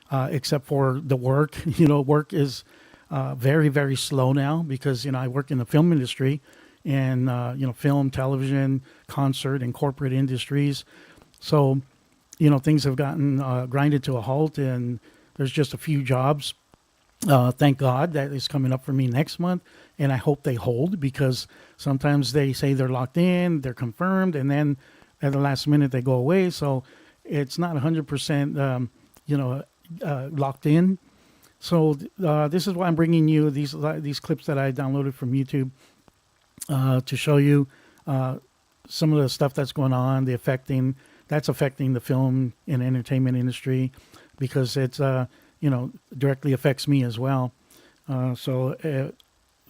except for the work. You know, work is very, very slow now because, you know, I work in the film industry and, you know, film, television, concert, and corporate industries. So, you know, things have gotten grinded to a halt and there's just a few jobs, thank God, that is coming up for me next month. And I hope they hold because sometimes they say they're locked in, they're confirmed, and then at the last minute they go away. So it's not 100%, you know, locked in. So this is why I'm bringing you these clips that I downloaded from YouTube to show you some of the stuff that's going on, that's affecting the film and entertainment industry. Because it's, you know, directly affects me as well. So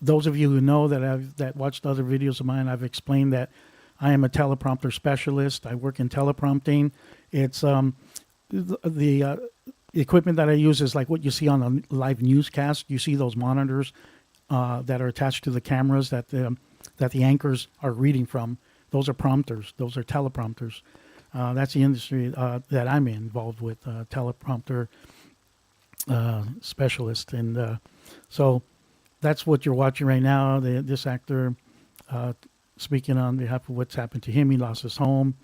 those of you who know that watched other videos of mine, I've explained that I am a teleprompter specialist. I work in teleprompting. It's the equipment that I use is like what you see on a live newscast. You see those monitors that are attached to the cameras that the anchors are reading from. Those are prompters. Those are teleprompters. That's the industry that I'm involved with, teleprompter specialist. And so that's what you're watching right now. This actor speaking on behalf of what's happened to him. He lost his home.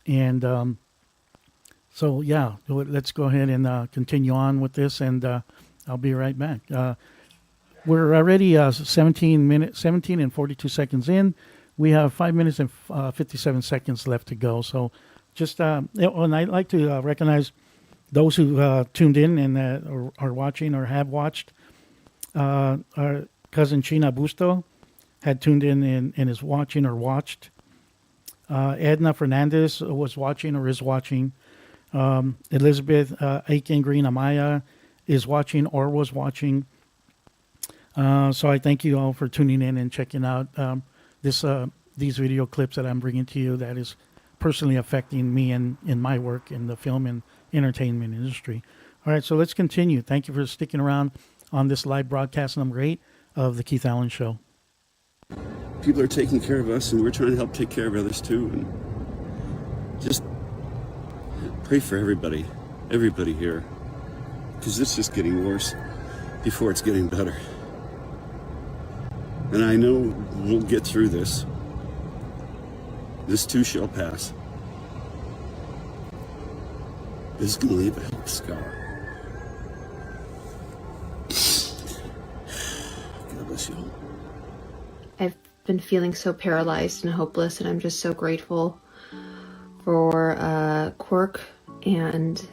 And so, yeah, let's go ahead and continue on with this, and I'll be right back. We're already 17 and 42 seconds in. We have 5 minutes and 57 seconds left to go. So just, and I'd like to recognize those who tuned in and are watching or have watched. Our cousin China Busto had tuned in and is watching or watched. Edna Fernandez was watching or is watching. Elizabeth Aiken Green Amaya is watching or was watching. So I thank you all for tuning in and checking out these video clips that I'm bringing to you that is personally affecting me and in my work in the film and entertainment industry. All right, so let's continue. Thank you for sticking around on this live broadcast number 8 of the Keith Allen Show. People are taking care of us, and we're trying to help take care of others too. And just pray for everybody here, because this is getting worse before it's getting better. And I know we'll get through this. This too shall pass. This is going to leave a health scar. God bless you all. I've been feeling so paralyzed and hopeless, and I'm just so grateful for Quirk and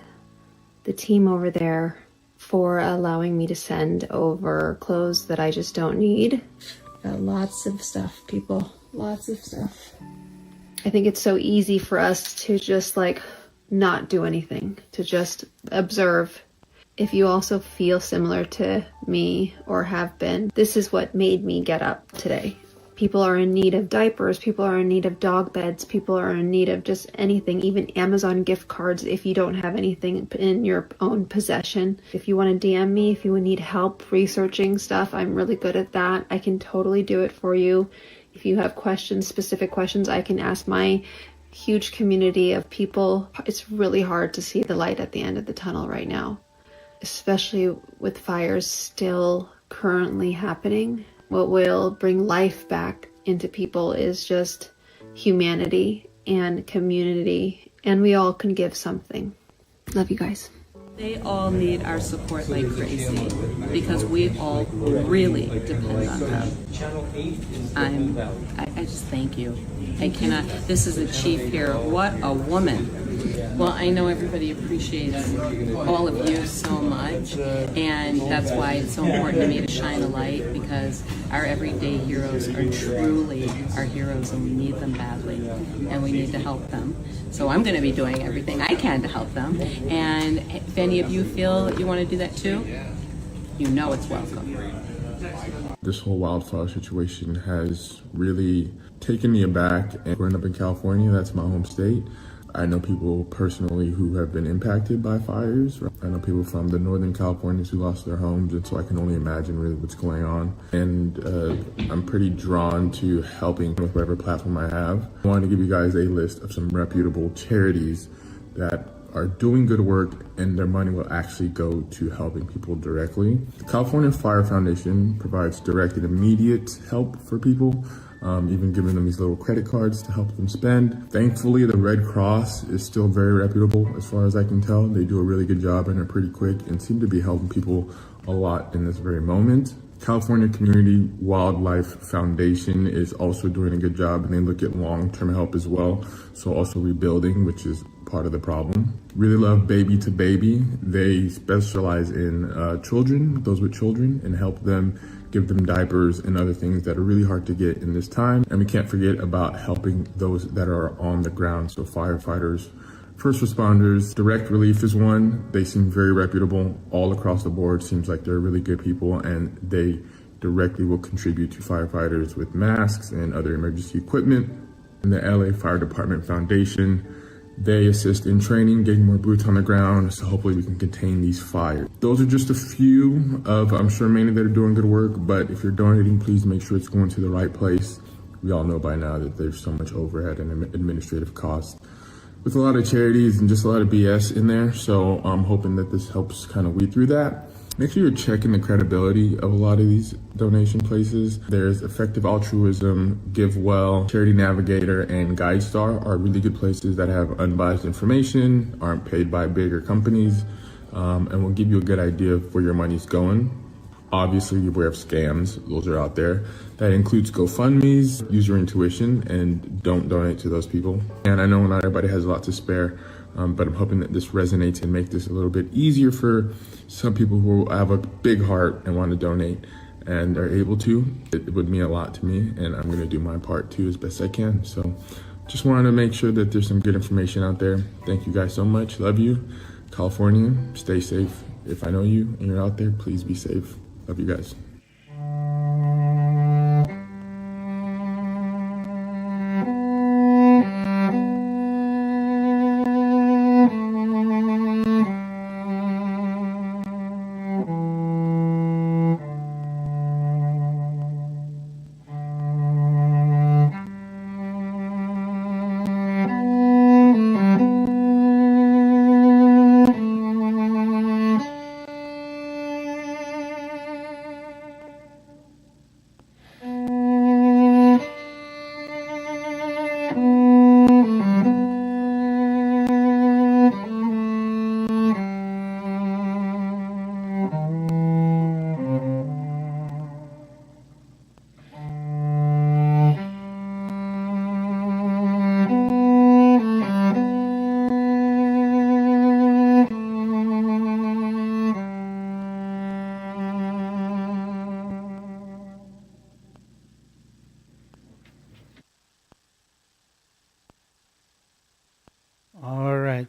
the team over there for allowing me to send over clothes that I just don't need. Got lots of stuff, people. Lots of stuff. I think it's so easy for us to just not do anything, to just observe. If you also feel similar to me or have been, this is what made me get up today. People are in need of diapers, people are in need of dog beds, people are in need of just anything, even Amazon gift cards if you don't have anything in your own possession. If you want to DM me, if you need help researching stuff, I'm really good at that. I can totally do it for you. If you have questions, specific questions, I can ask my huge community of people. It's really hard to see the light at the end of the tunnel right now, especially with fires still currently happening. What will bring life back into people is just humanity and community, and we all can give something. Love you guys. They all need our support like crazy because we all really depend on them. I just thank you. I cannot, this is a chief here. What a woman. Well, I know everybody appreciates all of you so much, and that's why it's so important to me to shine a light, because our everyday heroes are truly our heroes, and we need them badly, and we need to help them. So I'm going to be doing everything I can to help them, and if any of you feel that you want to do that too, you know it's welcome. This whole wildfire situation has really taken me aback, and growing up in California, that's my home state. I know people personally who have been impacted by fires. I know people from the Northern Californians who lost their homes, and so I can only imagine really what's going on. And I'm pretty drawn to helping with whatever platform I have. I wanted to give you guys a list of some reputable charities that are doing good work, and their money will actually go to helping people directly. The California Fire Foundation provides direct and immediate help for people, even giving them these little credit cards to help them spend. Thankfully, the Red Cross is still very reputable as far as I can tell. They do a really good job and are pretty quick and seem to be helping people a lot in this very moment. California Community Wildlife Foundation is also doing a good job, and they look at long-term help as well. So also rebuilding, which is part of the problem. Really love Baby to Baby. They specialize in children, those with children, and help them, give them diapers and other things that are really hard to get in this time. And we can't forget about helping those that are on the ground. So firefighters, first responders, direct relief is one. They seem very reputable all across the board. Seems like they're really good people, and they directly will contribute to firefighters with masks and other emergency equipment. And the LA Fire Department Foundation, they assist in training, getting more boots on the ground, so hopefully we can contain these fires. Those are just a few of, I'm sure, many that are doing good work, but if you're donating, please make sure it's going to the right place. We all know by now that there's so much overhead and administrative costs with a lot of charities and just a lot of BS in there, so I'm hoping that this helps kind of weed through that. Make sure you're checking the credibility of a lot of these donation places. There's Effective Altruism, Give Well, Charity Navigator, and GuideStar are really good places that have unbiased information, aren't paid by bigger companies, and will give you a good idea of where your money's going. Obviously, you're aware of scams. Those are out there. That includes GoFundMes. Use your intuition and don't donate to those people. And I know not everybody has a lot to spare, but I'm hoping that this resonates and make this a little bit easier for some people who have a big heart and want to donate and are able to. It would mean a lot to me, and I'm going to do my part too as best I can. So just wanted to make sure that there's some good information out there. Thank you guys so much. Love you. California, stay safe. If I know you and you're out there, please be safe. Love you guys.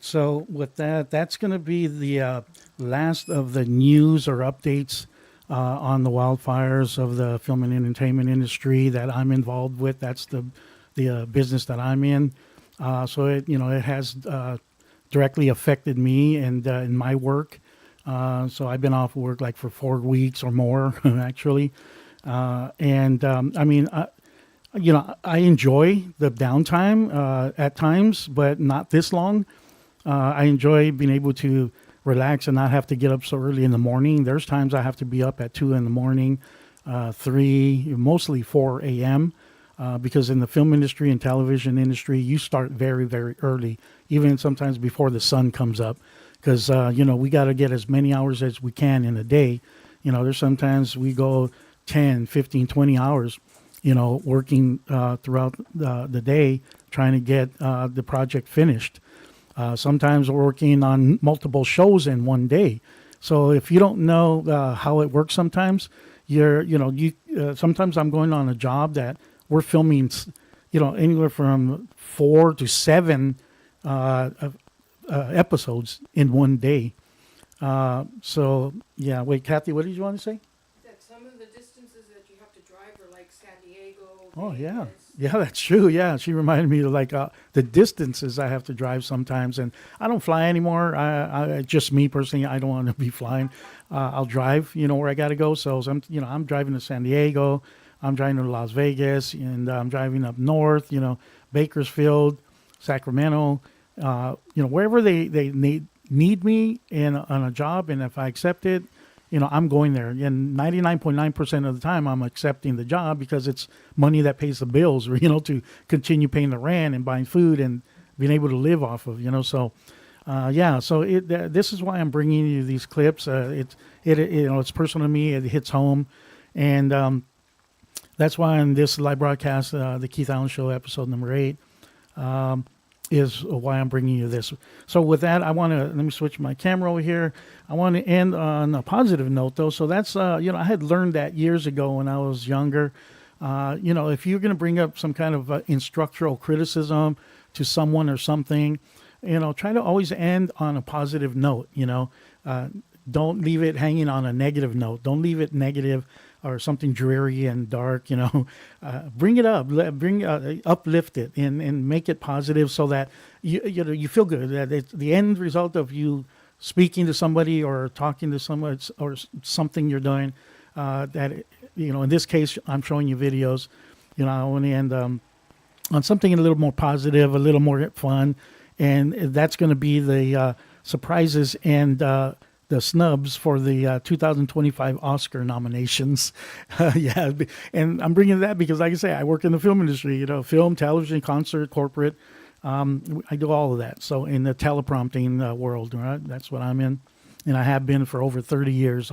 So with that, that's going to be the last of the news or updates on the wildfires of the film and entertainment industry that I'm involved with. That's the business that I'm in. So it has directly affected me and in my work. So I've been off work like for 4 weeks or more actually. I mean, I enjoy the downtime at times, but not this long. I enjoy being able to relax and not have to get up so early in the morning. There's times I have to be up at 2 in the morning, 3, mostly 4 a.m. Because in the film industry and television industry, you start very, very early, even sometimes before the sun comes up. Because, we got to get as many hours as we can in a day. There's sometimes we go 10, 15, 20 hours, working throughout the day trying to get the project finished. Sometimes we're working on multiple shows in one day. So if you don't know how it works sometimes, sometimes I'm going on a job that we're filming, anywhere from 4 to 7 episodes in one day. So, yeah, wait, Kathy, what did you want to say? That some of the distances that you have to drive are like San Diego. Oh, yeah. Yeah, that's true. Yeah, she reminded me of like the distances I have to drive sometimes, and I don't fly anymore. I just me personally, I don't want to be flying. I'll drive, where I got to go. So I'm driving to San Diego, I'm driving to Las Vegas, and I'm driving up north. Bakersfield, Sacramento, wherever they need me on a job, and if I accept it, I'm going there. And 99.9% of the time, I'm accepting the job because it's money that pays the bills, or, to continue paying the rent and buying food and being able to live off of, So, so this is why I'm bringing you these clips. It's personal to me. It hits home. And that's why in this live broadcast, the Keith Allen Show, episode number 8, is why I'm bringing you this. So with that, let me switch my camera over here. I want to end on a positive note, though. So that's, I had learned that years ago when I was younger. If you're going to bring up some kind of instructional criticism to someone or something, try to always end on a positive note. Don't leave it hanging on a negative note. Don't leave it negative or something dreary and dark. Bring it up, uplift it, and make it positive so that you feel good. That it's the end result of you speaking to somebody or talking to someone or something you're doing. That in this case, I'm showing you videos. I want to end on something a little more positive, a little more fun, and that's going to be the surprises and the snubs for the 2025 Oscar nominations. Yeah, and I'm bringing that because, like I say, I work in the film industry. You know, film, television, concert, corporate. I do all of that. So in the teleprompting world, right? That's what I'm in, and I have been for over 30 years,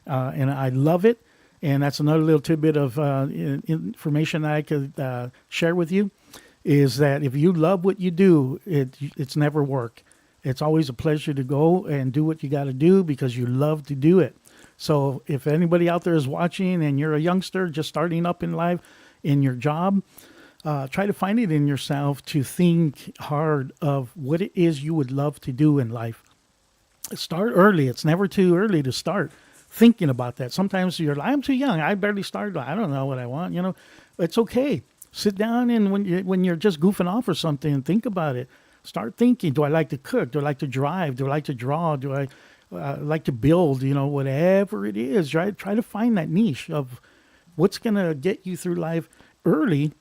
and I love it. And that's another little tidbit of information that I could share with you, is that if you love what you do, it's never work. It's always a pleasure to go and do what you got to do because you love to do it. So if anybody out there is watching and you're a youngster just starting up in life in your job, try to find it in yourself to think hard of what it is you would love to do in life. Start early. It's never too early to start thinking about that. Sometimes you're like, I'm too young. I barely started. I don't know what I want. You know, it's okay. Sit down and when you're just goofing off or something, think about it. Start thinking, do I like to cook? Do I like to drive? Do I like to draw? Do I like to build? You know, whatever it is, right? Try to find that niche of what's going to get you through life early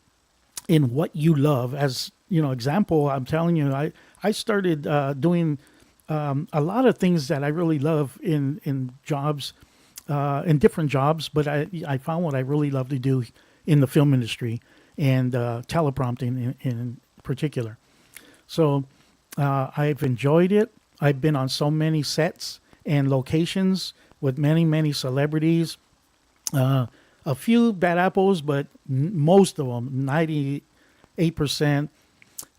in what you love. As, you know, example, I'm telling you, I started doing a lot of things that I really love in jobs, in different jobs, but I found what I really love to do in the film industry and teleprompting in particular. So I've enjoyed it. I've been on so many sets and locations with many, many celebrities. A few bad apples, but most of them, 98%,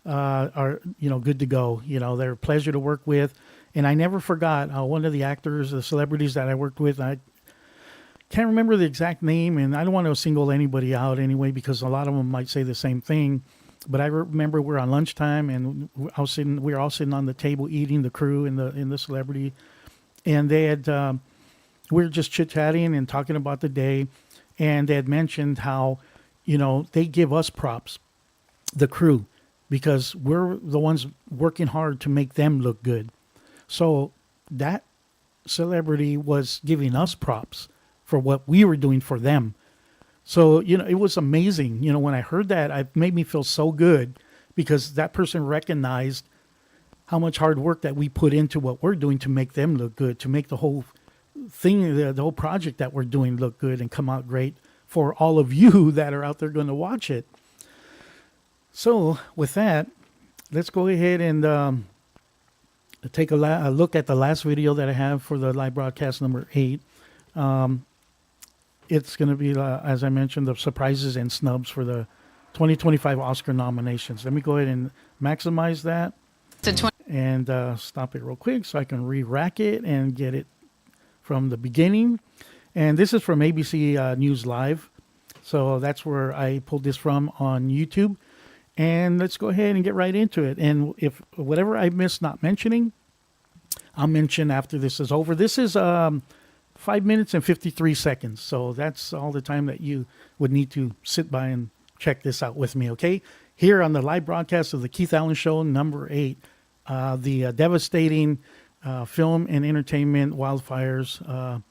are, you know, good to go. You know, they're a pleasure to work with. And I never forgot one of the actors, the celebrities that I worked with. I can't remember the exact name, and I don't want to single anybody out anyway, because a lot of them might say the same thing. But I remember we're on lunchtime, and we were all sitting on the table eating, the crew and the celebrity, and they had we were just chit chatting and talking about the day, and they had mentioned how, you know, they give us props, the crew, because we're the ones working hard to make them look good. So that celebrity was giving us props for what we were doing for them. So, you know, it was amazing. You know, when I heard that, it made me feel so good because that person recognized how much hard work that we put into what we're doing to make them look good, to make the whole thing, the whole project that we're doing look good and come out great for all of you that are out there going to watch it. So with that, let's go ahead and take a look at the last video that I have for the live broadcast number 8. It's going to be, as I mentioned, the surprises and snubs for the 2025 Oscar nominations. Let me go ahead and maximize that and stop it real quick so I can re-rack it and get it from the beginning. And this is from ABC News Live. So that's where I pulled this from on YouTube. And let's go ahead and get right into it. And if whatever I missed not mentioning, I'll mention after this is over. This is 5 minutes and 53 seconds. So that's all the time that you would need to sit by and check this out with me, okay? Here on the live broadcast of the Keith Allen Show, number 8, the devastating film and entertainment wildfires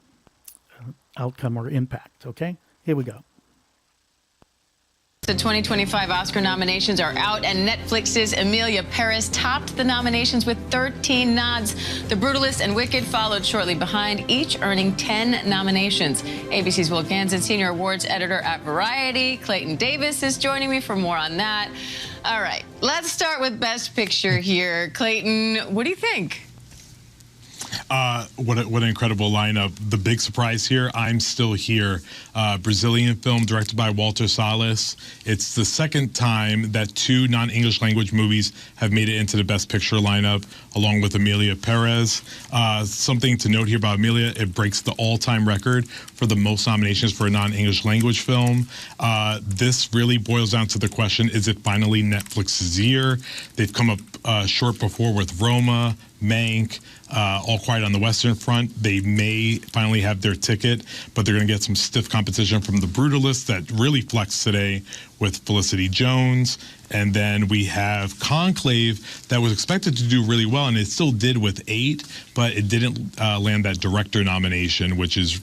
outcome or impact, okay? Here we go. The 2025 Oscar nominations are out, and Netflix's Emilia Perez topped the nominations with 13 nods. The Brutalist and Wicked followed shortly behind, each earning 10 nominations. ABC's Will Ganson, senior awards editor at Variety. Clayton Davis is joining me for more on that. All right, let's start with Best Picture here. Clayton, what do you think? What an incredible lineup. The big surprise here, I'm Still Here. Brazilian film directed by Walter Salles. It's the second time that 2 non-English language movies have made it into the Best Picture lineup, along with Emilia Perez. Something to note here about Emilia, it breaks the all-time record for the most nominations for a non-English language film. This really boils down to the question, is it finally Netflix's year? They've come up short before with Roma, Mank, All Quiet on the Western Front. They may finally have their ticket, but they're going to get some stiff competition from The Brutalist that really flexed today with Felicity Jones. And then we have Conclave that was expected to do really well, and it still did with 8, but it didn't land that director nomination, which is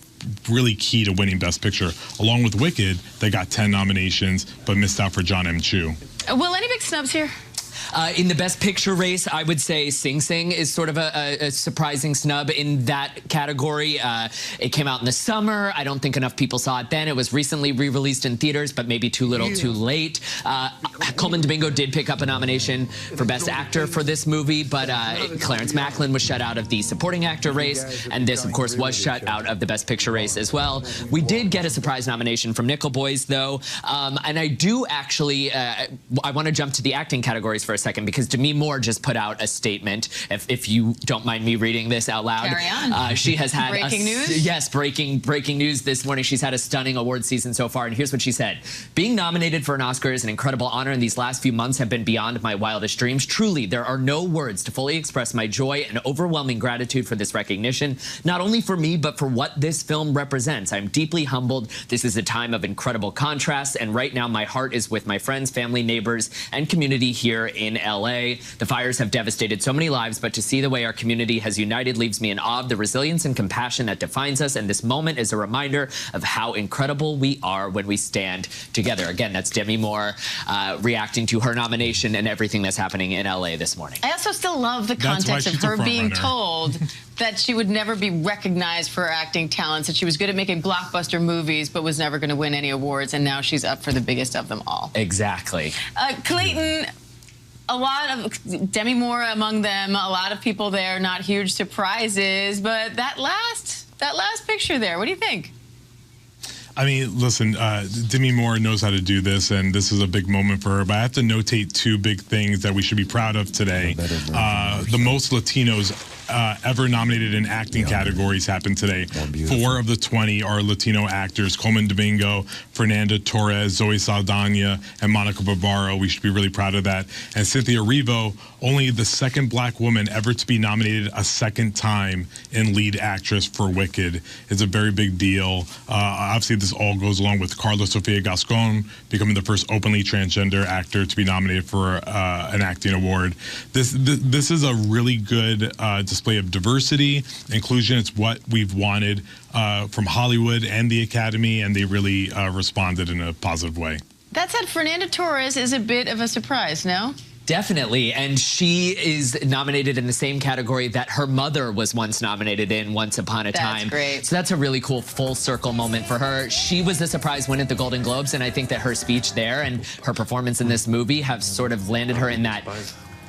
really key to winning Best Picture. Along with Wicked, they got 10 nominations, but missed out for John M. Chu. Will, any big snubs here? In the Best Picture race, I would say Sing Sing is sort of a surprising snub in that category. It came out in the summer. I don't think enough people saw it then. It was recently re-released in theaters, but maybe too little, too late. Coleman Domingo did pick up a nomination for Best Actor for this movie, but Clarence Macklin was shut out of the supporting actor race, and this, of course, was shut out of the Best Picture race as well. We did get a surprise nomination from Nickel Boys, though, and I do actually, I want to jump to the acting categories for a second, because Demi Moore just put out a statement, if you don't mind me reading this out loud. Carry on. She has had breaking news? Yes, breaking news this morning. She's had a stunning award season so far, and here's what she said. Being nominated for an Oscar is an incredible honor, and these last few months have been beyond my wildest dreams. Truly, there are no words to fully express my joy and overwhelming gratitude for this recognition, not only for me, but for what this film represents. I'm deeply humbled. This is a time of incredible contrasts, and right now my heart is with my friends, family, neighbors, and community here in LA. The fires have devastated so many lives, but to see the way our community has united leaves me in awe of the resilience and compassion that defines us, and this moment is a reminder of how incredible we are when we stand together. Again, that's Demi Moore reacting to her nomination and everything that's happening in LA this morning. I also still love the context of her being told that she would never be recognized for her acting talents, that she was good at making blockbuster movies, but was never going to win any awards, and now she's up for the biggest of them all. Exactly. Clayton, a lot of Demi Moore among them, a lot of people there, not huge surprises, but that last picture there, what do you think? I mean, listen, Demi Moore knows how to do this, and this is a big moment for her. But I have to notate two big things that we should be proud of today. The most Latinos ever nominated in acting categories happened today. 4 of the 20 are Latino actors: Coleman Domingo, Fernanda Torres, Zoe Saldana, and Monica Barbaro. We should be really proud of that. And Cynthia Erivo, only the second black woman ever to be nominated a second time in lead actress for Wicked. It's a very big deal. Obviously, this all goes along with Carla Sofia Gascon becoming the first openly transgender actor to be nominated for an acting award. This is a really good display of diversity, inclusion. It's what we've wanted from Hollywood and the Academy, and they really responded in a positive way. That said, Fernanda Torres is a bit of a surprise, no? Definitely, and she is nominated in the same category that her mother was once nominated in, Once Upon a Time. That's great. So that's a really cool full circle moment for her. She was the surprise win at the Golden Globes, and I think that her speech there and her performance in this movie have sort of landed her in that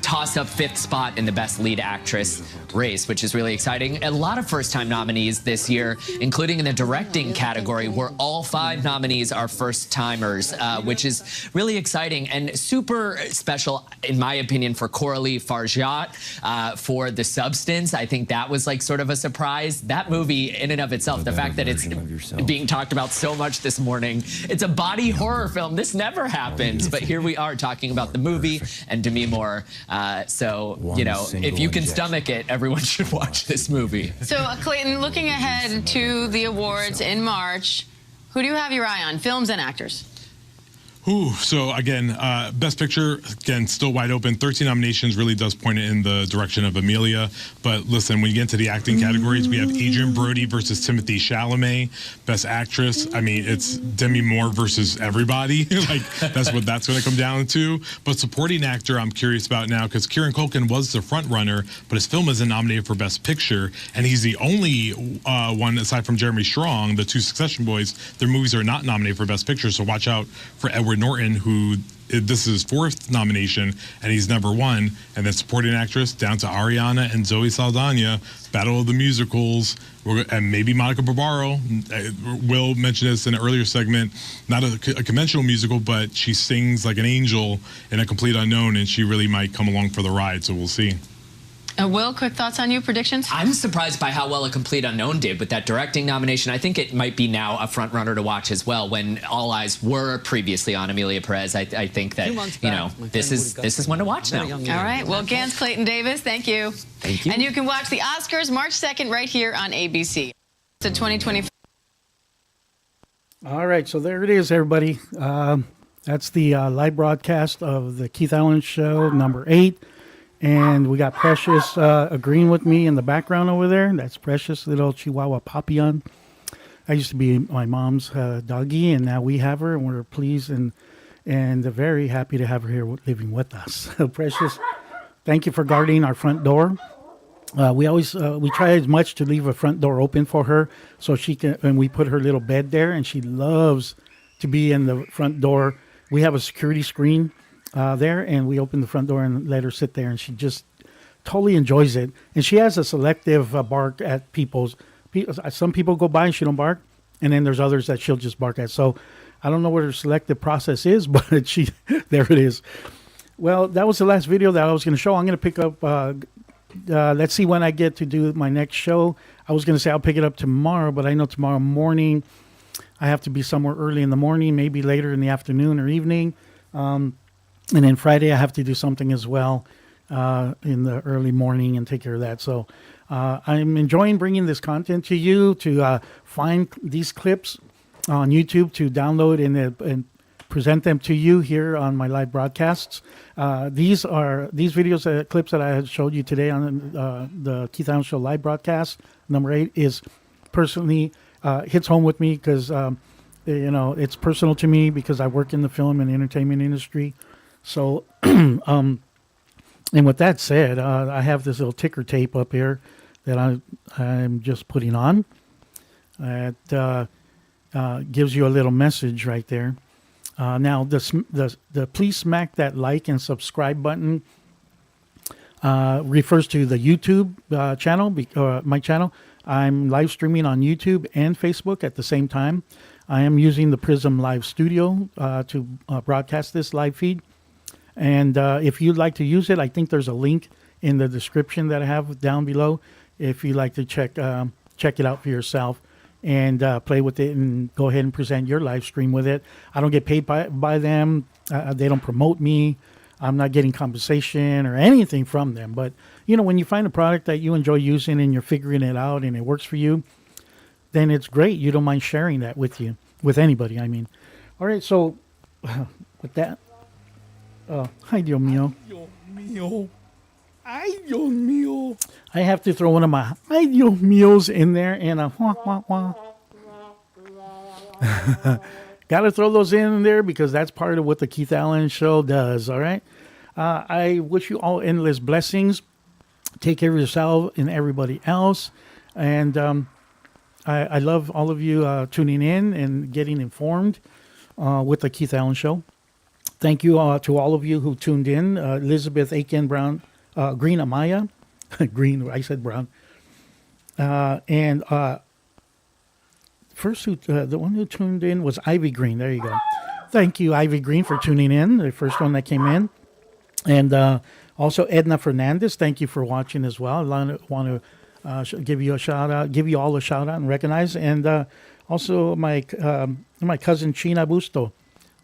toss-up 5th spot in the Best Lead Actress race, which is really exciting. A lot of first-time nominees this year, including in the directing category, where all 5 nominees are first-timers, which is really exciting and super special, in my opinion, for Coralie Farjat for The Substance. I think that was like sort of a surprise. That movie, in and of itself, the fact that it's being talked about so much this morning, it's a body horror film. This never happens, but here we are talking about the movie and Demi Moore. So, you know, if you can stomach it, everyone should watch this movie. So, Clayton, looking ahead to the awards in March, who do you have your eye on, films and actors? So again, Best Picture, again, still wide open. 13 nominations really does point it in the direction of Amelia. But listen, when you get into the acting categories, we have Adrian Brody versus Timothée Chalamet. Best Actress, I mean, it's Demi Moore versus everybody. Like, that's what that's going to come down to. But Supporting Actor, I'm curious about now, because Kieran Culkin was the front runner, but his film isn't nominated for Best Picture. And he's the only one, aside from Jeremy Strong, the 2 Succession Boys, their movies are not nominated for Best Picture. So watch out for Edward Norton, who this is his 4th nomination, and he's never won. And then Supporting Actress, down to Ariana and Zoe Saldana, Battle of the Musicals, and maybe Monica Barbaro. Will mentioned this in an earlier segment, not a conventional musical, but she sings like an angel in A Complete Unknown, and she really might come along for the ride, so we'll see. Will, quick thoughts on you, predictions? I'm surprised by how well A Complete Unknown did with that directing nomination. I think it might be now a front runner to watch as well, when all eyes were previously on Amelia Perez. I think that, you know, this is one to watch now. All right. Well, Gans Clayton Davis, thank you. Thank you. And you can watch the Oscars March 2nd right here on ABC. It's a 2025. All right, so there it is, everybody. That's the live broadcast of the Keith Allen Show, number 8. And we got Precious agreeing with me in the background over there. That's Precious, little Chihuahua Papillon. I used to be my mom's doggie, and now we have her, and we're pleased and and very happy to have her here living with us. Precious, thank you for guarding our front door. We always we try as much to leave a front door open for her so she can, and we put her little bed there, and she loves to be in the front door. We have a security screen there, and we open the front door and let her sit there, and she just totally enjoys it. And she has a selective bark at people's. Some people go by and she don't bark, and then there's others that she'll just bark at. So I don't know what her selective process is, but she there it is. Well, that was the last video that I was going to show. I'm going to pick up. Let's see when I get to do my next show. I was going to say I'll pick it up tomorrow, but I know tomorrow morning I have to be somewhere early in the morning, maybe later in the afternoon or evening. And then Friday I have to do something as well in the early morning and take care of that. So I'm enjoying bringing this content to you, to find these clips on YouTube, to download and present them to you here on my live broadcasts. These videos, clips that I had showed you today on the Keith Allen Show live broadcast, number 8, is personally hits home with me because, it's personal to me because I work in the film and entertainment industry. So, and with that said, I have this little ticker tape up here that I'm just putting on. It gives you a little message right there. Now, the please smack that like and subscribe button refers to the YouTube channel, my channel. I'm live streaming on YouTube and Facebook at the same time. I am using the Prism Live Studio to broadcast this live feed. And if you'd like to use it, I think there's a link in the description that I have down below. If you'd like to check it out for yourself and play with it and go ahead and present your live stream with it. I don't get paid by them. They don't promote me. I'm not getting compensation or anything from them. But, when you find a product that you enjoy using and you're figuring it out and it works for you, then it's great. You don't mind sharing that with anybody, I mean. All right, so with that, hi, Dios mío. Dios mío. Ay, Dios mío. I have to throw one of my ay, Dios míos in there and a wah, wah, wah. Got to throw those in there because that's part of what the Keith Allen Show does, all right? I wish you all endless blessings. Take care of yourself and everybody else. And I love all of you tuning in and getting informed with the Keith Allen Show. Thank you to all of you who tuned in. Elizabeth Aiken Brown, Green Amaya. Green, I said Brown. And first, the one who tuned in was Ivy Green. There you go. Thank you, Ivy Green, for tuning in. The first one that came in. And also Edna Fernandez, thank you for watching as well. I want to give you a shout out, give you all a shout out and recognize. And also my cousin China Busto.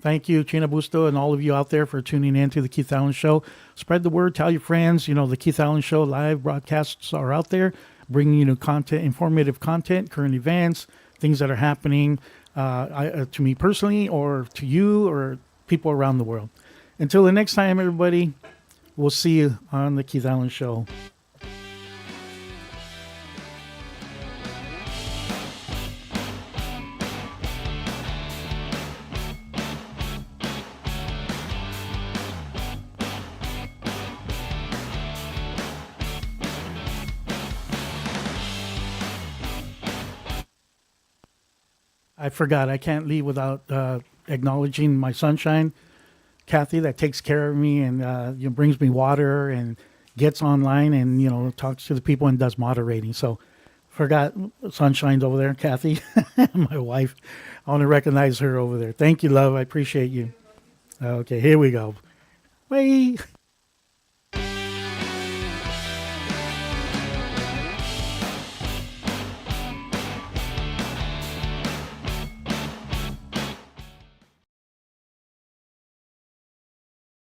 Thank you, China Busto, and all of you out there for tuning in to the Keith Allen Show. Spread the word. Tell your friends. The Keith Allen Show live broadcasts are out there, bringing you content, informative content, current events, things that are happening to me personally or to you or people around the world. Until the next time, everybody, we'll see you on the Keith Allen Show. I forgot. I can't leave without acknowledging my sunshine, Kathy, that takes care of me and brings me water and gets online and talks to the people and does moderating. So, forgot Sunshine's over there, Kathy, my wife. I want to recognize her over there. Thank you, love. I appreciate you. Okay, here we go. Bye.